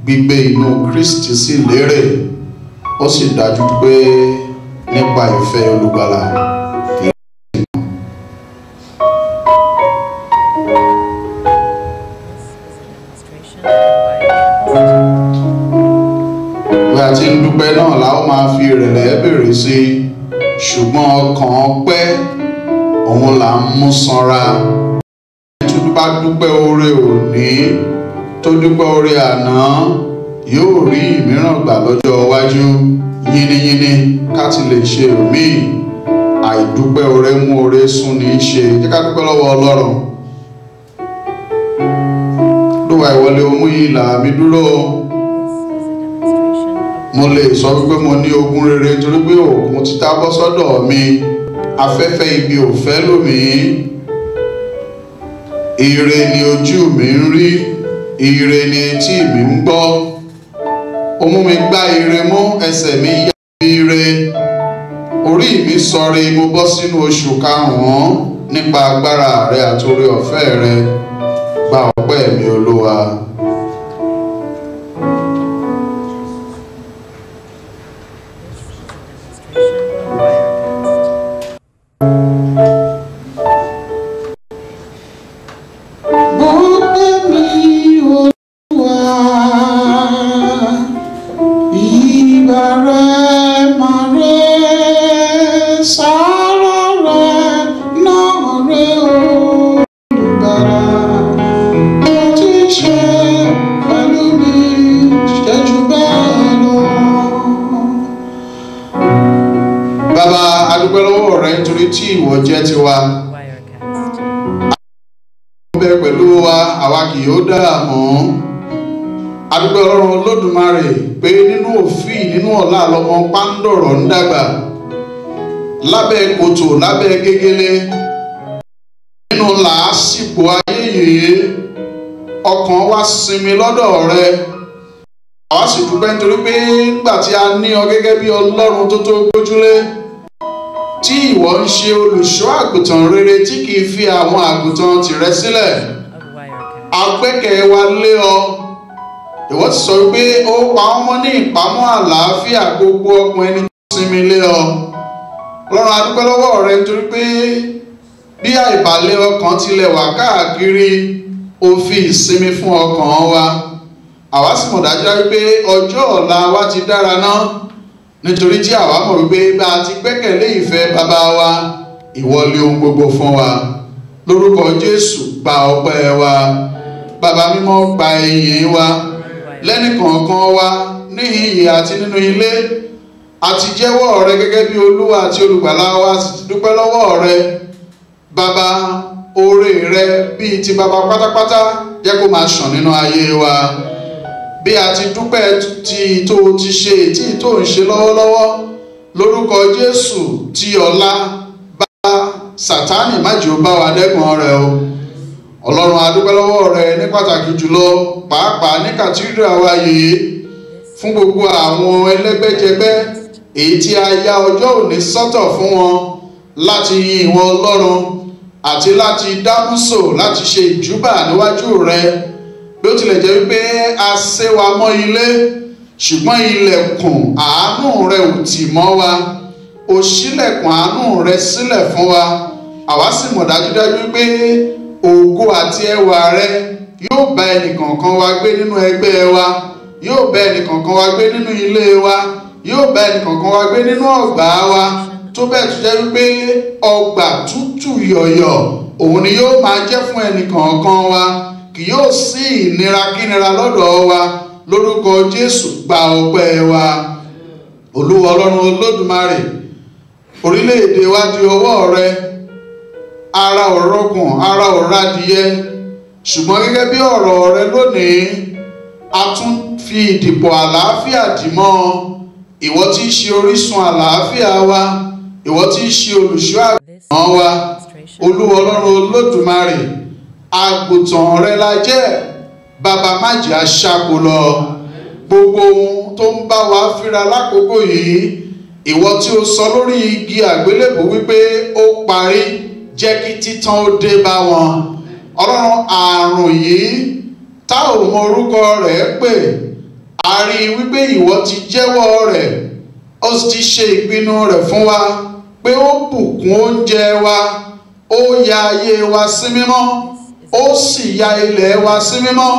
gbígbé inú Kristi sì lérè, ó sì dájú pé nípa ìfẹ́ olùgbàlà. Bí a ti ń dúpẹ́ náà la ó máa fi ìrẹ̀lẹ̀ bèrè sí, ṣùgbọ́n ọkàn ọpẹ́ òun là ń mú sanra. Tó bá dúpẹ́ oore òní tó dúpẹ́ oore àná yóò rí ìmíràn gbà lọ́jọ́ iwájú. Yínníyínní ká ti lè ṣe òmíì, àìdúpẹ́ oore mú oore sún ní í ṣe. Jẹ́ ká dúpẹ́ lọ́wọ́ Ọlọ́run. Olúwa ìwọlé omú yìí là mí dúró. Mo lè sọ wípé mo ní ogún rere torí pé òkun ti tá bọ́ sọ́dọ̀ mi, afẹ́fẹ́ ibi ò fẹ́ lù mí. Ire ni ojú mi ń rí, ire ni etí mi ń gbọ́. Ó mú mi gbá ire mú, ẹsẹ̀ mi yá ire. Orí mi sọre, mo bọ́ sínú oṣù karùn-ún nípa agbára rẹ àti oore ọ̀fẹ́ rẹ. Gba ọpẹ́ mi Olúwa. Tí ìwọ jẹ́ tiwa, bẹ pẹ̀lú wa, àwa kì yóò dààmú. A dúpẹ́ Ọlọ́run Olódùmarè pé nínú òfin nínú ọ̀la lọmọ Pándọ̀rọ̀ ń dàgbà, lábẹ́ kòtò lábẹ́ gégélé, nínú làásìgbò ayé yìí ọkàn wa sinmi lọ́dọ̀ rẹ. Àwa sì dúpẹ́ nítorí pé nígbà tí a ní ọ gẹ́gẹ́ bí Ọlọ́run tó tó gbójúlé, tí ìwọ ń ṣe olùṣọ́ àgùntàn rere tí kìí fi àwọn àgùntàn tìrẹ sílẹ̀. A gbẹ́kẹ̀ wa lé ọ. Ìwọ ti sọ wípé ó pa wọ́n mọ́ ní ìpamọ́ àlàáfíà gbogbo ọkàn ẹni tó sinmi lé ọ. Ọlọ́run a dúpẹ́ lọ́wọ́ rẹ nítorí pé bí àìbalẹ̀ ọkàn tilẹ̀ wà káàkiri, ó fi ìsinmi fún ọkàn wa. Àwa sì mọ̀ dájú wípé ọjọ́ ọ̀la wa ti dára náà, nítorí tí àwa mọ̀ wípé bá a ti gbẹ́kẹ̀lé ìfẹ́ bàbá wa, ìwọ lé ohun gbogbo fún wa. Lórúkọ Jésù gba ọpẹ́ wa, bàbá mímọ́ gba ìyìn wa. Lẹ́nìkọ̀ọ̀kan wa níhìn yìí àti nínú ilé, a ti jẹ́wọ́ rẹ gẹ́gẹ́ bí Olúwa àti olùgbàlà wa, sì ti dúpẹ́ lọ́wọ́ rẹ. Bàbá, oore rẹ bíi ti bàbá pátápátá jẹ́ kó máa ṣàn nínú ayé wa. Bí a ti dúpẹ́ tí tó ti ṣe tí tó ń ṣe lọ́wọ́lọ́wọ́, lórúkọ Jésù tí ọ̀la bá Sátánì má jẹ́ ó bá wa dẹ́kun rẹ̀ o. Ọlọ́run a dúpẹ́ lọ́wọ́ rẹ ní pàtàkì jùlọ pàápàá ní kàtídírà wa yìí, fún gbogbo àwọn ẹlẹ́gbẹ́jẹgbẹ́ èyí tí a ya ọjọ́ òní sọ́tọ̀ fún wọn láti yin ìwọ Ọlọ́run àti láti dámúsò láti ṣe ìjúbà níwájú rẹ. Bí ó tilẹ̀ jẹ́ wípé a sé wa mọ́ ilé, ṣùgbọ́n ilẹ̀kùn àánú rẹ ò tì mọ́ wa, o ṣílẹ̀kùn àánú rẹ sílẹ̀ fún wa. Àwa sì mọ̀ dájúdájú wípé ògo àti ẹwà rẹ yóò bá ẹnìkọ̀ọ̀kan wa gbé nínú ẹgbẹ́ wa, yóò bá ẹnìkọ̀ọ̀kan wa gbé nínú ilé wa, yóò bá ẹnìkọ̀ọ̀kan wa gbé nínú ọgbà wa tó bẹ́ẹ̀ tó jẹ́ wípé ọgbà tútù yọ̀yọ̀ òun ni yóò máa jẹ́ fún ẹnìkọ̀ọ̀kan wa kì yóò sí ìnira kínira lọ́dọ̀ wa lórúkọ Jésù gba ọpẹ́ wa. Olúwa Ọlọ́run Olódùmarè, orílẹ̀-èdè wa di ọwọ́ rẹ, ara ọ̀rọ̀kùn ara ọ̀radìyẹ, ṣùgbọ́n gẹ́gẹ́ bí ọ̀rọ̀ rẹ lónìí a tún fi ìdìpọ̀ àlàáfíà dì mọ́ ìwọ tí í ṣe orísun àlàáfíà wa, ìwọ tí í ṣe olùṣọ́ àgùntàn wa. Olúwa Ọlọ́run Olódùmarè, àgùntàn rẹ la jẹ́, bàbá má jẹ́ aṣáko lọ. Gbogbo ohun tó ń bá wa fínra lákòókò yìí, ìwọ tí o sọ lórí igi àgbélébù wípé ó parí, jẹ́ kí títàn ó dé bá wọn. Ọlọ́run, àrùn yìí tá ò mọ orúkọ rẹ̀ pè, a rí i wípé ìwọ ti jẹ́wọ́ rẹ̀, ó ti ṣe ìpinnu rẹ̀ fún wa pé ó bùkún oúnjẹ wa, ó ya ayé wa sí mímọ́, ó sì ya ilẹ̀ wa sí mímọ́,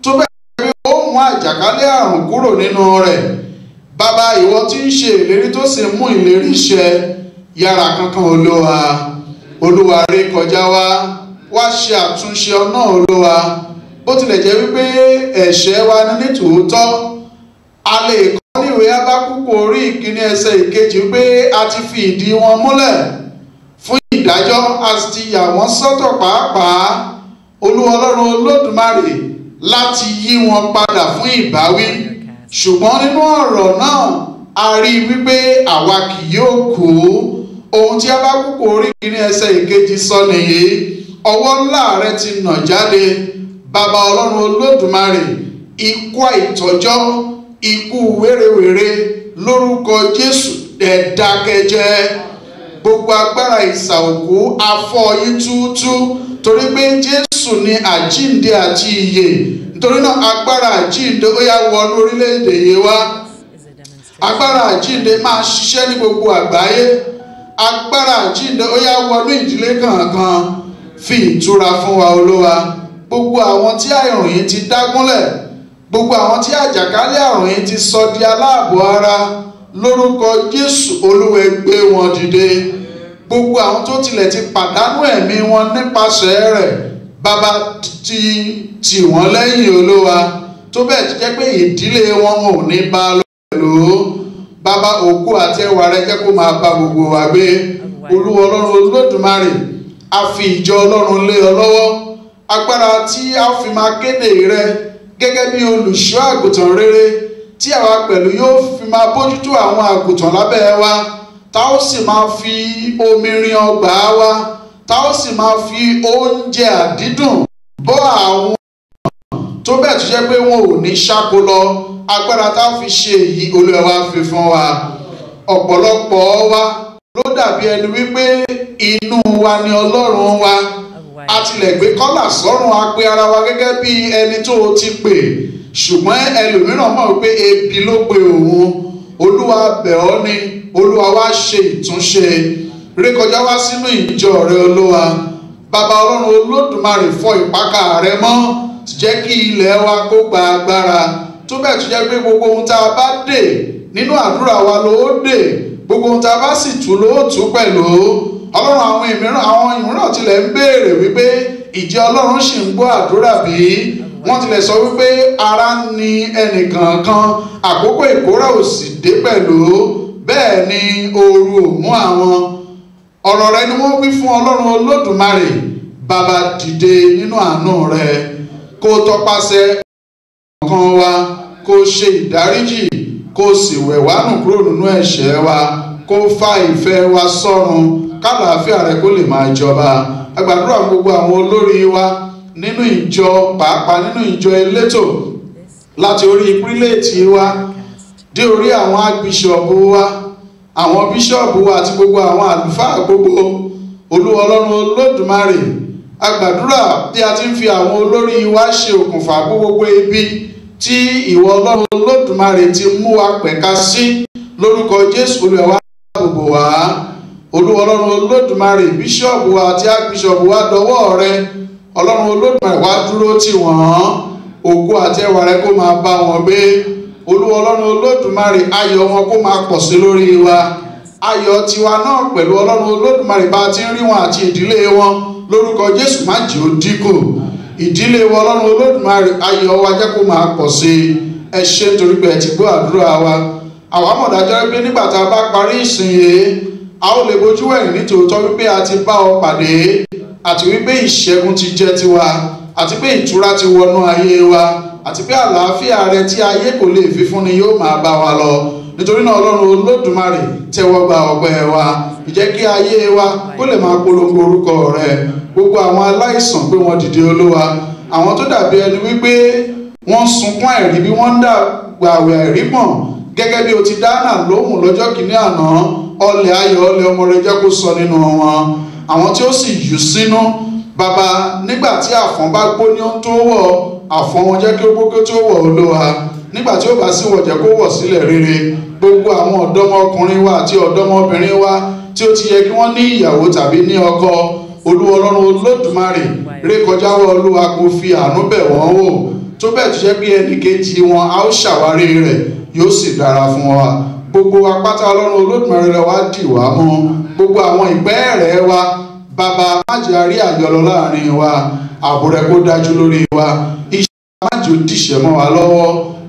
tó bẹ́ẹ̀ pé ó mú àjàkálẹ̀ àrùn kúrò nínú rẹ̀. Bàbá, ìwọ tí ń ṣe ìlérí tó sì mú ìlérí ṣẹ, yára kankan Olúwa ré kọjá wá ṣe àtúnṣe ọ̀nà Olúwa. Bó tilẹ̀ jẹ́ wípé ẹ̀ṣẹ̀ wa ní tòótọ́, a lè kọ́ ní ìwé Ábákúkù orí 1 ẹsẹ̀ 2 pé a ti fi ìdí wọn múlẹ̀ fún ìdájọ́, a sì ti yà wọ́n sọ́tọ̀ pàápàá, Olúwa Ọlọ́run Olódùmarè, láti yí wọn padà fún ìbáwí. Ṣùgbọ́n nínú ọ̀rọ̀ náà a rí wípé àwa kì yóò kú. Ohun tí Ábákúkù orí 1 ẹsẹ̀ 2 sọ nìyí. Ọwọ́ ńlá rẹ ti nà jáde, bàbá Ọlọ́run Olódùmarè. Ikú àìtọ́jọ́, ikú wérewère lórúkọ Jésù ẹ̀dákẹ́jẹ́. Gbogbo agbára ìsà òkú afọ́ yín túútú, torí pé Jésù ni àjíǹde àti ìyè. Nítorí náà agbára àjíǹde ó yá wọnú orílẹ̀-èdè yìí wá. Agbára àjíǹde máa ṣiṣẹ́ ní gbogbo àgbáyé. Agbára àjíǹde ó yá wọnú ìdílé kọ̀ọ̀kan. Fi ìtura fún wa Olúwa. Gbogbo àwọn tí àrùn yìí ti dágúnlẹ̀, gbogbo àwọn tí àjàkálẹ̀ àrùn yìí ti sọ di aláàbọ̀ ara, lórúkọ Jésù Olúwa gbé wọn dìde. Gbogbo àwọn tó tilẹ̀ ti pàdánù ẹ̀mí wọn nípasẹ̀ rẹ̀, bàbá tì wọ́n lẹ́yìn Olúwa, tó bẹ́ẹ̀ ti jẹ́ pé ìdílé wọn ò ní bá lọ pẹ̀lú. Bàbá, ògo àti ẹwà rẹ jẹ́ kó máa bá gbogbo wa gbé. Olúwa Ọlọ́run Olódùmarè, a fi ìjọ Ọlọ́run lé ọ lọ́wọ́. Agbára tí a fi máa kéde rẹ gẹ́gẹ́ bí olùṣọ́ àgùntàn rere, tí àwa pẹ̀lú yóò fi máa bójútó àwọn àgùntàn lábẹ́ wa, tá ó sì máa fi omi rin ọgbà wa, tá ó sì máa fi oúnjẹ àdídùn bọ́ àwọn tó bẹ́ẹ̀ tó jẹ́ pé wọn ò ní ṣáko lọ. Agbára tá a fi ṣe èyí Olúwa wa fi fún wa. Ọ̀pọ̀lọpọ̀ wa ló dàbí ẹni wípé inú wa ni Ọlọ́run wa. A tilẹ̀ gbé kọ́là sọ́run, a pe ara wa gẹ́gẹ́ bí ẹni tó o ti pè, ṣùgbọ́n ẹlòmíràn mọ̀ wípé ebi ló pe òun. Olúwa bẹ̀ ọ́ ni, Olúwa wá ṣe ìtúnṣe, rékọjá wá sínú ìjọ rẹ Olúwa. Bàbá Ọlọ́run Olódùmarè, fọ ìpakà rẹ mọ́, jẹ́ kí ilẹ̀ wa kó gba agbára, tó bẹ́ẹ̀ tó jẹ́ pé gbogbo ohun tá a bá dè nínú àdúrà wa ló dè, gbogbo ohun tá a bá sì tú ló tú pẹ̀lú. Ọlọ́run, àwọn ìmíràn tilẹ̀ ń béèrè wípé ìjẹ́ Ọlọ́run ṣì ń gbọ́ àdúrà bí? Wọ́n tilẹ̀ sọ wípé ara ń ni ẹnìkankan, àkókò ìkórè ò sì dé pẹ̀lú, bẹ́ẹ̀ ni ooru ò mú àwọn. Ọ̀rọ̀ rẹ ni wọ́n wí fún Ọlọ́run Olódùmarè. Bàbá, dìde nínú àánú rẹ, kó tọpasẹ̀ ọkàn wa, kó ṣe ìdáríjì, kó sì wẹ̀ wá nù kúrò nínú ẹ̀ṣẹ̀ wa, kó fa ìfẹ́ wa sọ́run, kálàáfíà rẹ kó lè máa jọba. A gbàdúrà gbogbo àwọn olórí wa nínú ìjọ, pàápàá nínú ìjọ elétò, láti orí pírílẹ̀tì wa dé orí àwọn agbíṣọ̀bù wa, àwọn bíṣọ̀bù wa àti gbogbo àwọn àlùfáà gbogbo. Olúwa Ọlọ́run Olódùmarè, a gbàdúrà bí a ti ń fi àwọn olórí wa ṣe òkùnfà gbogbo ibi tí ìwọ Ọlọ́run Olódùmarè ti mú wa pẹ̀ka sí, lórúkọ Jésù Olúwa wá gbogbo wa. Olúwa Ọlọ́run Olódùmarè, bíṣọ̀bù wa àti àgbíṣọ̀bù wa dọwọ́ rẹ. Ọlọ́run Olódùmarè, wá dúró tì wọ́n, ògo àti ẹwà rẹ kó máa bá wọn gbé. Olúwa Ọlọ́run Olódùmarè ayọ̀ wọn kó máa pọ̀ sí lórí wa. Ayọ̀ tiwa náà pẹ̀lú Ọlọ́run Olódùmarè bá ti ń rí wọn àti ìdílé wọn lórúkọ Jésù má jẹ́ ó dínkù. Ìdílé wa Ọlọ́run Olódùmarè ayọ̀ wa jẹ́ kó máa pọ̀ sí. Ẹ ṣé torí pé ẹ ti gbọ́ àdúrà wa. Àwa mọ̀ dájú pé nígbà tá a bá parí ìsìn yìí a ó lè bojú ẹ̀yìn nítòótọ́ wípé a ti bá ọ pàdé àti wípé ìṣẹ́gun ti jẹ́ tiwa àti pé ìtura ti wọnú ayé wa àti pé àlàáfíà rẹ tí ayé kò lè fi fúnni yóò máa bá wa lọ. Nítorí náà Ọlọ́run Olódùmarè tẹ́wọ́ gba ọpẹ́ wa. Ìjẹ́ kí ayé wa kó lè máa polongo orúkọ rẹ. Gbogbo àwọn aláìsàn pé wọ́n dìde Olúwa, àwọn tó dàbí ẹni wípé wọ́n sunkún àìrí bí wọ́n ń dàgbà àwẹ̀ àìrí pọ̀n gẹ́gẹ́ bí o ti dáná lóhùn lọ́jọ́ kìíní àná, ọlẹ̀ ayọ̀ ọlẹ̀ ọmọ rẹ jẹ́ kó sọ nínú wọn. Àwọn tí ó sì yù sínú bàbá nígbà tí àfọ̀n bá gbóní ó tó wọ̀, àfọ̀n wọn jẹ́ kí ó gbókè tó wọ̀ Olúwa. Nígbà tí ó bá sì wọ̀ jẹ́ kó wọ̀ sílẹ̀ rere. Gbogbo àwọn ọ̀dọ́mọkùnrin wa àti ọ̀dọ́mọbìnrin wa tí ó ti yẹ kí wọ́n ní ìyàwó tàbí ní ọkọ, Olúwa Ọlọ́run Olódùmarè rékọjá wọ Olúwa kó fi àánú bẹ̀ wọ́n wò. Tó bẹ́ẹ̀ tó jẹ́ pé ẹnìkejì wọn a ó ṣàwárí rẹ̀ yóò sì dára fún wa. Gbogbo apáta Ọlọ́run Olódùmarè rẹ wá dì wá mú. Gbogbo àwọn ìpẹ́ rẹ̀ wa bàbá má jẹ́ a rí àyọlọ láàrin wa. Ààbò rẹ kó dájú lórí wa. Iṣẹ́ má jẹ́ ó dìṣẹ́ mọ́ wa lọ́wọ́.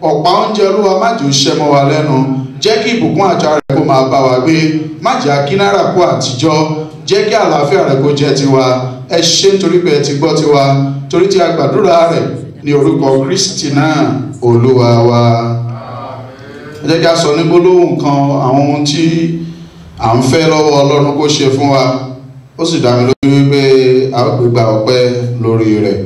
Ọ̀pá oúnjẹ Olúwa má jẹ́ ó ṣẹ́ mọ́ wa lẹ́nu. Jẹ́ kí ìbùkún àjà rẹ kó máa bá wa gbé. Má jẹ́ akínárà kó àtijọ́. Jẹ́ kí àlàáfíà rẹ kó jẹ́ tiwa. Ẹ ṣé nítorí pé ẹ ti gbọ́ tiwa, torí tí a gbàdúrà rẹ̀ ní orúkọ Kristi náà Olúwa wa. Ẹ jẹ́ kí a sọ ní gbólóhùn kan àwọn ohun tí à ń fẹ́ lọ́wọ́ Ọlọ́run kó ṣe fún wa. Ó sì dá mi lójú wípé a ó gbégbá ọpẹ́ lórí rẹ̀.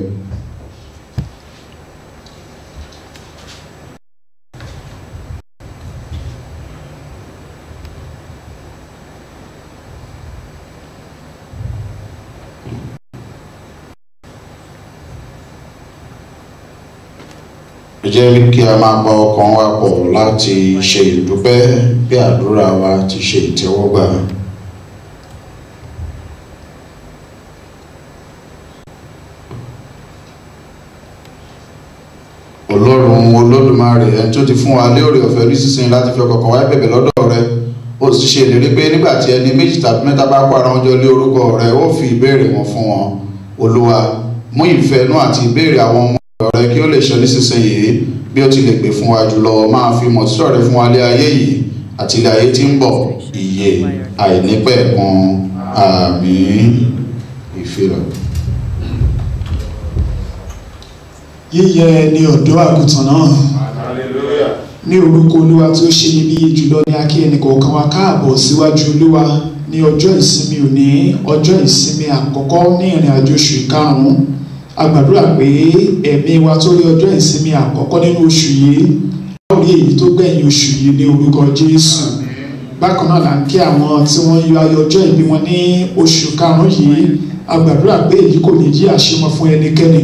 Jẹ́ kí a máa pa ọkàn wa pọ̀ láti ṣe ìdúpẹ́ bí àdúrà wa ti ṣe ìtẹ́wọ́gbà. Ọlọ́run Olódùmarè ẹni tó ti fún wa lé oore ọ̀fẹ́ nísinsìnyí láti fi ọkàn wa bẹ̀bẹ̀ lọ́dọ̀ rẹ. Ó sì ṣe ìlérí pé nígbà tí ẹni méjì tàbí mẹ́ta bá kó ara wọn jọ lé orúkọ rẹ, ó fi ìbéèrè wọn fún wọn. Olúwa, mú ìfẹ́ inú àti ìbéèrè àwọn ọmọ rẹ kí ó lè ṣe nísinsìnyí bí ó ti lè gbé fún wa jùlọ. Máa fi mọ̀ títọ́ rẹ fún wa lé ayé yìí àti ilé ayé tí ń bọ̀, ìyè àìnípẹ̀kun. Àmín. Ìfilọ̀. Yíyẹ ni ọ̀dọ́ àgùntàn náà. Ní orúkọ Olúwa tí ó ṣe iyebíye jùlọ ní a kí ẹnìkọ̀ọ̀kan wa káàbọ̀ síwájú Olúwa ní ọjọ́ ìsinmi òní, ọjọ́ ìsinmi àkọ́kọ́ ní ìrìn àjò oṣù karùn-ún. A gbàdúrà pé ẹ̀mí wa tó rí ọjọ́ ìsinmi àkọ́kọ́ nínú oṣù yìí a ó rí èyí tó gbẹ̀yìn oṣù yìí ní orúkọ Jésù. Bákan náà là ń kí àwọn tí wọ́n yọ ayọ̀ ọjọ́ ìbí wọn ní oṣù karùn-ún yìí. A gbàdúrà pé èyí kò ní jí àṣemọ fún ẹnikẹ́ni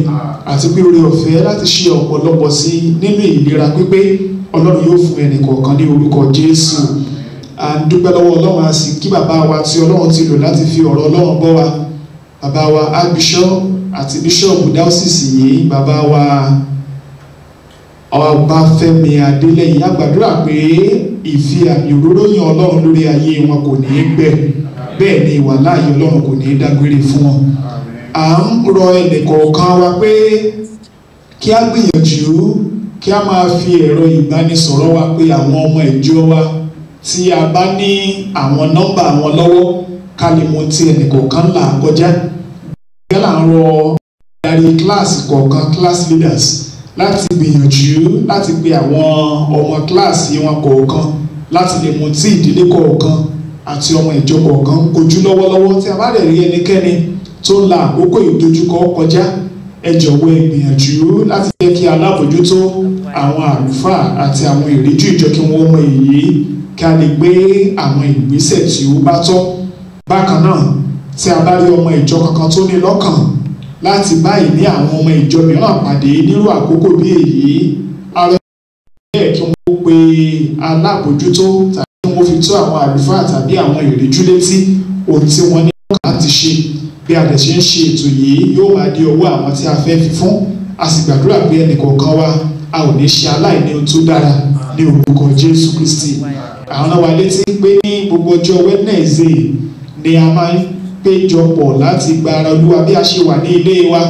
àti pé oore ọ̀fẹ́ láti ṣe ọ̀pọ̀lọpọ̀ sí nínú ìlera pípé Ọlọ́run yóò fún ẹnìkọ̀ọ̀kan ní orúkọ Jésù. À ń dúpẹ́ lọ́wọ́ Ọlọ́run, a sì kí bàbá wa tí Ọlọ́run ti lò láti fi ọ̀rọ̀ Ọlọ́run bọ́ wa. Bàbá wa Archbishop àti bíṣọ̀bù dáọ́sìsì yìí, bàbá wa Ọbáfẹ́mi Adélẹ́yìn. A gbàdúrà pé ìfi àmì òróró yàn Ọlọ́run lórí ayé wọn kò ní í gbẹ, bẹ́ẹ̀ ni ìwà láàyè Ọlọ́run kò ní í dágbére fún wọn. À ń rọ ẹnìkọ̀ọ̀kan wa pé kí a gbìyànjú kí a máa fi ẹ̀rọ ìbánisọ̀rọ̀ wa pé àwọn ọmọ ìjọ wa tí a bá ní àwọn nọ́mbà wọn lọ́wọ́ ká lè mọ tí ẹnìkọ̀ọ̀kan là kọjá. Yálà ń rọ adarí kíláàsì kọ̀ọ̀kan, class leaders, láti gbìyànjú láti pe àwọn ọmọ kíláàsì wọn kọ̀ọ̀kan láti lè mọ tí ìdílé kọ̀ọ̀kan àti ọmọ ìjọ kọ̀ọ̀kan kojú lọ́wọ́lọ́wọ́. Tí a bá lè rí ẹnikẹ́ni tó ń la àkókò ìdojúkọ kọjá, ẹ jọ̀wọ́ ẹ gbìyànjú láti jẹ́ kí alábòjútó àwọn àlùfáà àti àwọn ìríjú ìjọ kí wọ́n mọ èyí kí a lè gbé àwọn ìgbésẹ̀ tí ó bá tọ́. Bákan náà, tí a bá rí ọmọ ìjọ kankan tó ní lọ́kàn láti báyìí ní àwọn ọmọ ìjọ mìíràn pàdé nírú àkókò bí èyí, ara ẹ̀ kí wọ́n pe alábòjútó tàbí kí wọ́n fi tó àwọn àlùfáà tàbí àwọn ìríjú létí ohun tí wọ́n ní lọ́kàn láti ṣe. Bí a dẹ̀ ṣe ń ṣe ètò yìí yóò máa di ọwọ́ àwọn tí a fẹ́ fi fún. A sì gbàdúrà pé ẹnìkọ̀ọ̀kan wa a ò ní ṣe aláìní ohun tó dára ní orúkọ Jésù Kristi. Àwọn náà wà létí pé ní gbogbo ọjọ́ Wednesday ni a máa ń péjọpọ̀ láti gba ara Olúwa bí a ṣe wà ní ilé wa,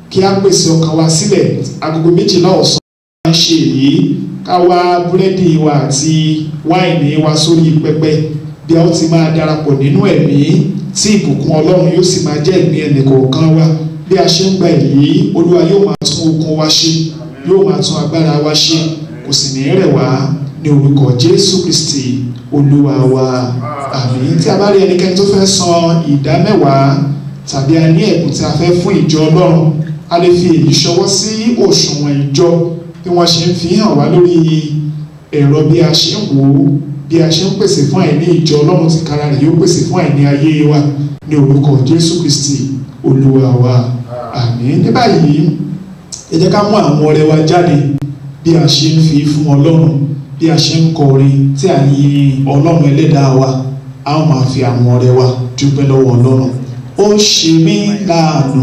kí a pèsè ọkàn wa sílẹ̀. Agogo 12 ọ̀sán máa ń ṣe èyí, ká wá búrẹ́dì wa àti wáìnì wa sórí pẹpẹ bí a ó ti máa darapọ̀ nínú ẹ̀mí tí ìbùkún Ọlọ́run yóò sì máa jẹ́ ìpín ẹnìkọ̀ọ̀kan wa. Bí a ṣe ń gba èyí, Olúwa yóò máa tún okun wa ṣe, yóò máa tún agbára wa ṣe, kò sì ní rẹ̀ wá ní orúkọ Jésù Kristi Olúwa wa. Àmín. Tí a bá rí ẹnikẹ́ni tó fẹ́ san ìdámẹ́wàá tàbí a ní ẹ̀bùn tí a fẹ́ fún ìjọ Ọlọ́run, a lè fi èyí ṣọwọ́ sí òṣùwọ̀n ìjọ bí wọ́n ṣe ń fi hàn wá lórí ẹ̀rọ bí a ṣe ń wò ó, bí a ṣe ń pèsè fún àìní ìjọ Ọlọ́run tí kára rẹ̀ yóò pèsè fún àìní ayé wa ní orúkọ Jésù Kristi Olúwa wa. Àmín. Ní báyìí ẹ jẹ́ ká mú àwọn ọrẹ wa jáde bí a ṣe ń fi fún Ọlọ́run, bí a ṣe ń kọrin tí a yin Ọlọ́run ẹlẹ́dàá wa. A ó máa fi àwọn ọrẹ wa dúpẹ́ lọ́wọ́ Ọlọ́run. Ó ṣe mí láàánú,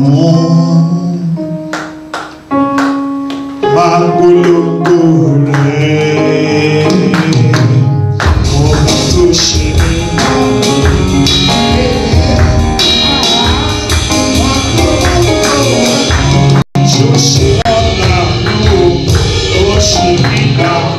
máa polongo rẹ̀, ọba tó ṣe mí láàánú. Ó ṣe ọ́ láàánú, ó ṣe mí láàánú.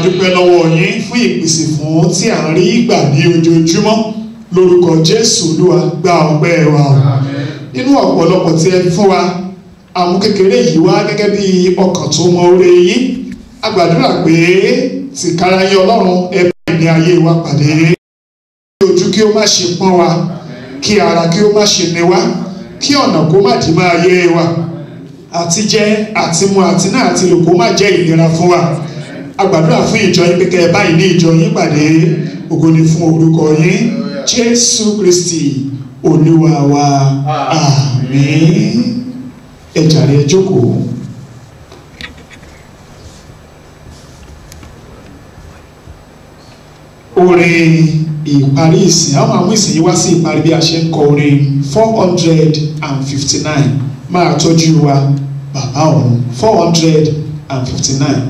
Dúpẹ́ lọ́wọ́ yín fún ìpèsè fún tí à ń rí gbà ní ojoojúmọ́ lórúkọ Jésù. Olúwa gba ọpẹ́ wa o. Nínú ọ̀pọ̀lọpọ̀ tí ẹ fún wa, àwọn kékeré yìí wá gẹ́gẹ́ bí ọkàn tó mọ oore yín. A gbàdúrà pé tìkára yín Ọlọ́run ẹ bá ní ayé wa pàdé. Kí ojú kí ó má ṣe pọ́n wa, kí ara kí ó má ṣe ní wa, kí ọ̀nà kó má dì máa yé wa, àti jẹ àti mu àti náà àti lò kó má jẹ́ ìnira fún wa. A gbàdúrà fún ìjọ yín pé kẹ́ ẹ báyìí ní ìjọ yín pàdé. Ògo ni fún orúkọ yín, Jésù Kristi Olúwa wa. Àmín. Ẹ jàre ẹ jókòó. Orin ìparí ìsìn, àwọn àmú ìsìn yìí wá sí ìparí bí a ṣe ń kọ orin 459. Máa tọ́jú wa bàbá ọ̀run 459.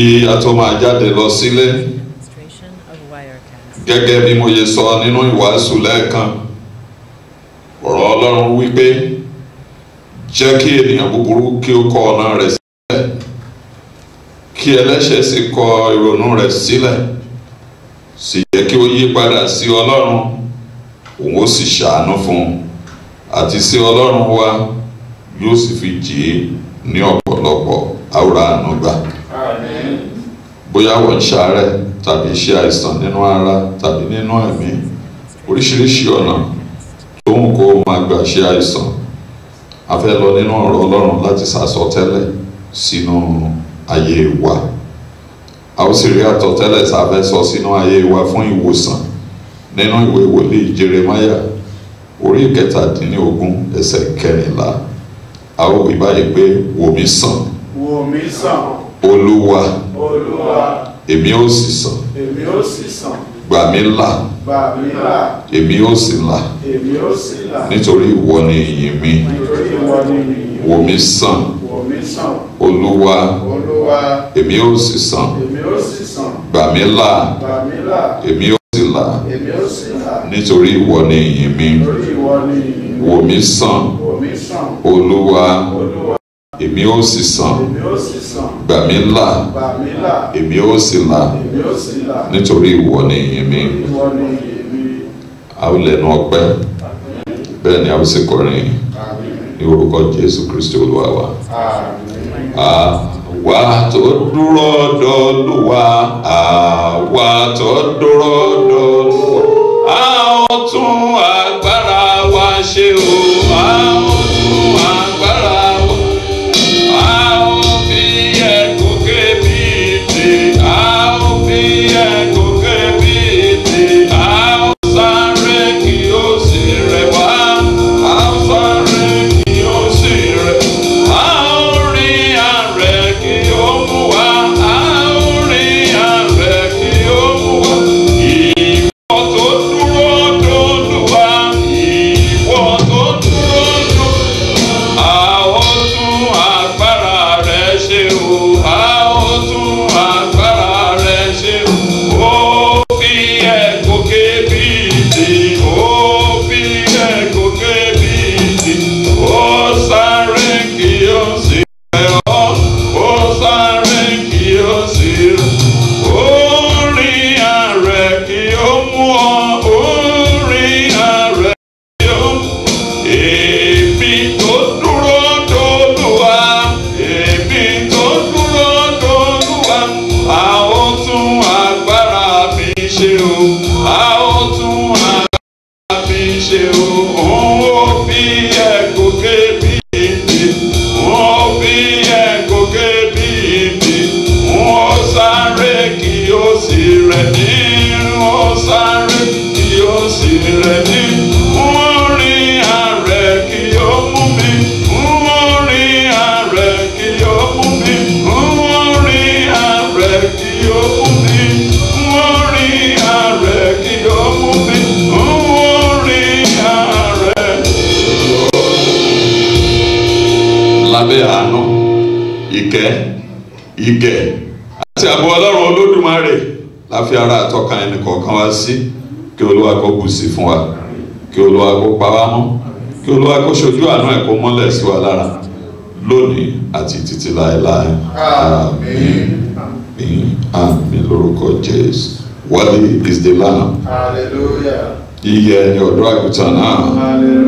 kí a tó máa jáde lọ sílé Demonstration of Wirecast. gẹ́gẹ́ bí mo yẹ sọ nínú ìwàásù lẹ́ẹ̀kan ọ̀rọ̀ Ọlọ́run wípé jẹ́ kí ènìyàn búburú kí ó kọ ọ̀nà rẹ̀ sílẹ̀ kí ẹlẹ́ṣẹ̀ sì kọ ìrònú rẹ̀ sílẹ̀ sì jẹ́ kí ó yí padà sí Ọlọ́run òun ó sì ṣàánú fún un àti sí Ọlọ́run wa yóò sì fi jì í ní ọ̀pọ̀lọpọ̀ àwòrán àánú gbà. Bóyá wọ́n ń ṣàárẹ̀ tàbí ṣe àìsàn nínú ara tàbí nínú ẹ̀mí oríṣiríṣi ọ̀nà tó ń kó máa gbà ṣe àìsàn a fẹ́ lọ nínú ọ̀rọ̀ Ọlọ́run láti sàsọtẹ́lẹ̀ sínú ayé wa a ó sì rí àtọ̀tẹ́lẹ̀ tá a fẹ́ sọ sínú ayé wa fún ìwòsàn nínú ìwé wòlíì Jeremáyà orí 17 ẹsẹ̀ 14 a ó wí báyìí pé wò mí sàn Wò mí sàn, Olúwa Olúwa, èmi ó sì sàn èmi ó sì sàn, gbà mí là gbà mí là, èmi ó sì là èmi ó sì là, nítorí ìwọ ni ìyìn mi nítorí ìwọ ni ìyìn. wò mí sàn Wò mí sàn, Olúwa Olúwa, èmi ó sì sàn èmi ó sì sàn, gbà mí là gbà mí là, èmi ó sì là èmi ó sì là, nítorí ìwọ ni ìyìn mi nítorí ìwọ ni ìyìn. wò mí sàn Wò mí sàn, Olúwa Olúwa, èmi ó sì sàn èmi ó sì sàn, gbà mí là gbà mí là, èmi ó sì là èmi ó sì là, nítorí ìwọ ni ìyìn mi. ìwọ ni ìyìn mi. A ó lẹ́nu ọpẹ́ bẹ́ẹ̀ ni a ó sì kọrin ní orúkọ Jésù Kristi Olúwa wa. Àwa tó dúró d'Olúwa, àwa tó dúró d'Olúwa, a ó tún agbára wa ṣe o, a ó tún agbára wa, a ó fi ẹ̀kọ́ kébìtì, a ó fi ẹ̀kọ́ kébìtì, a ó sáré kí ó sì rẹ̀ wá, a ó sáré kí ó sì rẹ̀ wá, a ó rí àrẹ̀ kí ó mú wá, a ó rí àrẹ̀ kí ó mú wá. Ìwọ tó dúró d'Olúwa, ìwọ tó dúró d'Olúwa, a ó tún agbára rẹ̀ ṣe o, a ó tún agbára rẹ̀ ṣe o. Ó fi ẹ̀kọ́ kébìtì, ó fi ẹ̀kọ́ kébìtì, ó sáré kí ó sì rẹ̀ ọ́, ó sáré kí ó sì rẹ̀ ọ́. Ó rí àrẹ̀ kí ó mú ọ, ó rí àrẹ̀ kí ó mú ọ. Èmi tó dúró d'Olúwa, èmi tó dúró d'Olúwa, a ó tún agbára mi ṣe o, a ó tún agbára mi ṣe o. Ó fi ẹ̀kọ́ kébìtì, ó fi ẹ̀kọ́ kébìtì, ó sáré kí ó sì rẹ̀ ní, ó sáré kí ó sì rẹ̀ ní. Ó rí àrẹ̀ kí ó mú mi, ó rí àrẹ̀ kí ó mú mi, ó rí àrẹ̀ kí ó mú mi, ó rí àrẹ̀ kí ó mú mi, ó rí àrẹ̀. Lábẹ́ àánú, ìkẹ́, ìgẹ̀ àti ààbò Ọlọ́run Olódùmarè la fi ara àtọ́ka ẹnì kọ̀ọ̀kan wá sí. Kí Olúwa kó bùsí fún wa, kí Olúwa kó pa wá mọ́, kí Olúwa kó ṣojú àánú ẹ̀ kó mọ́lẹ̀ sí wa lára lónìí àti títí láéláé. Àmín. Àmín lórúkọ Jésù. Worthy is the Lamb. Hallelujah. Yíyẹ ni ọ̀dọ́ àgùntàn náà. Hallelujah.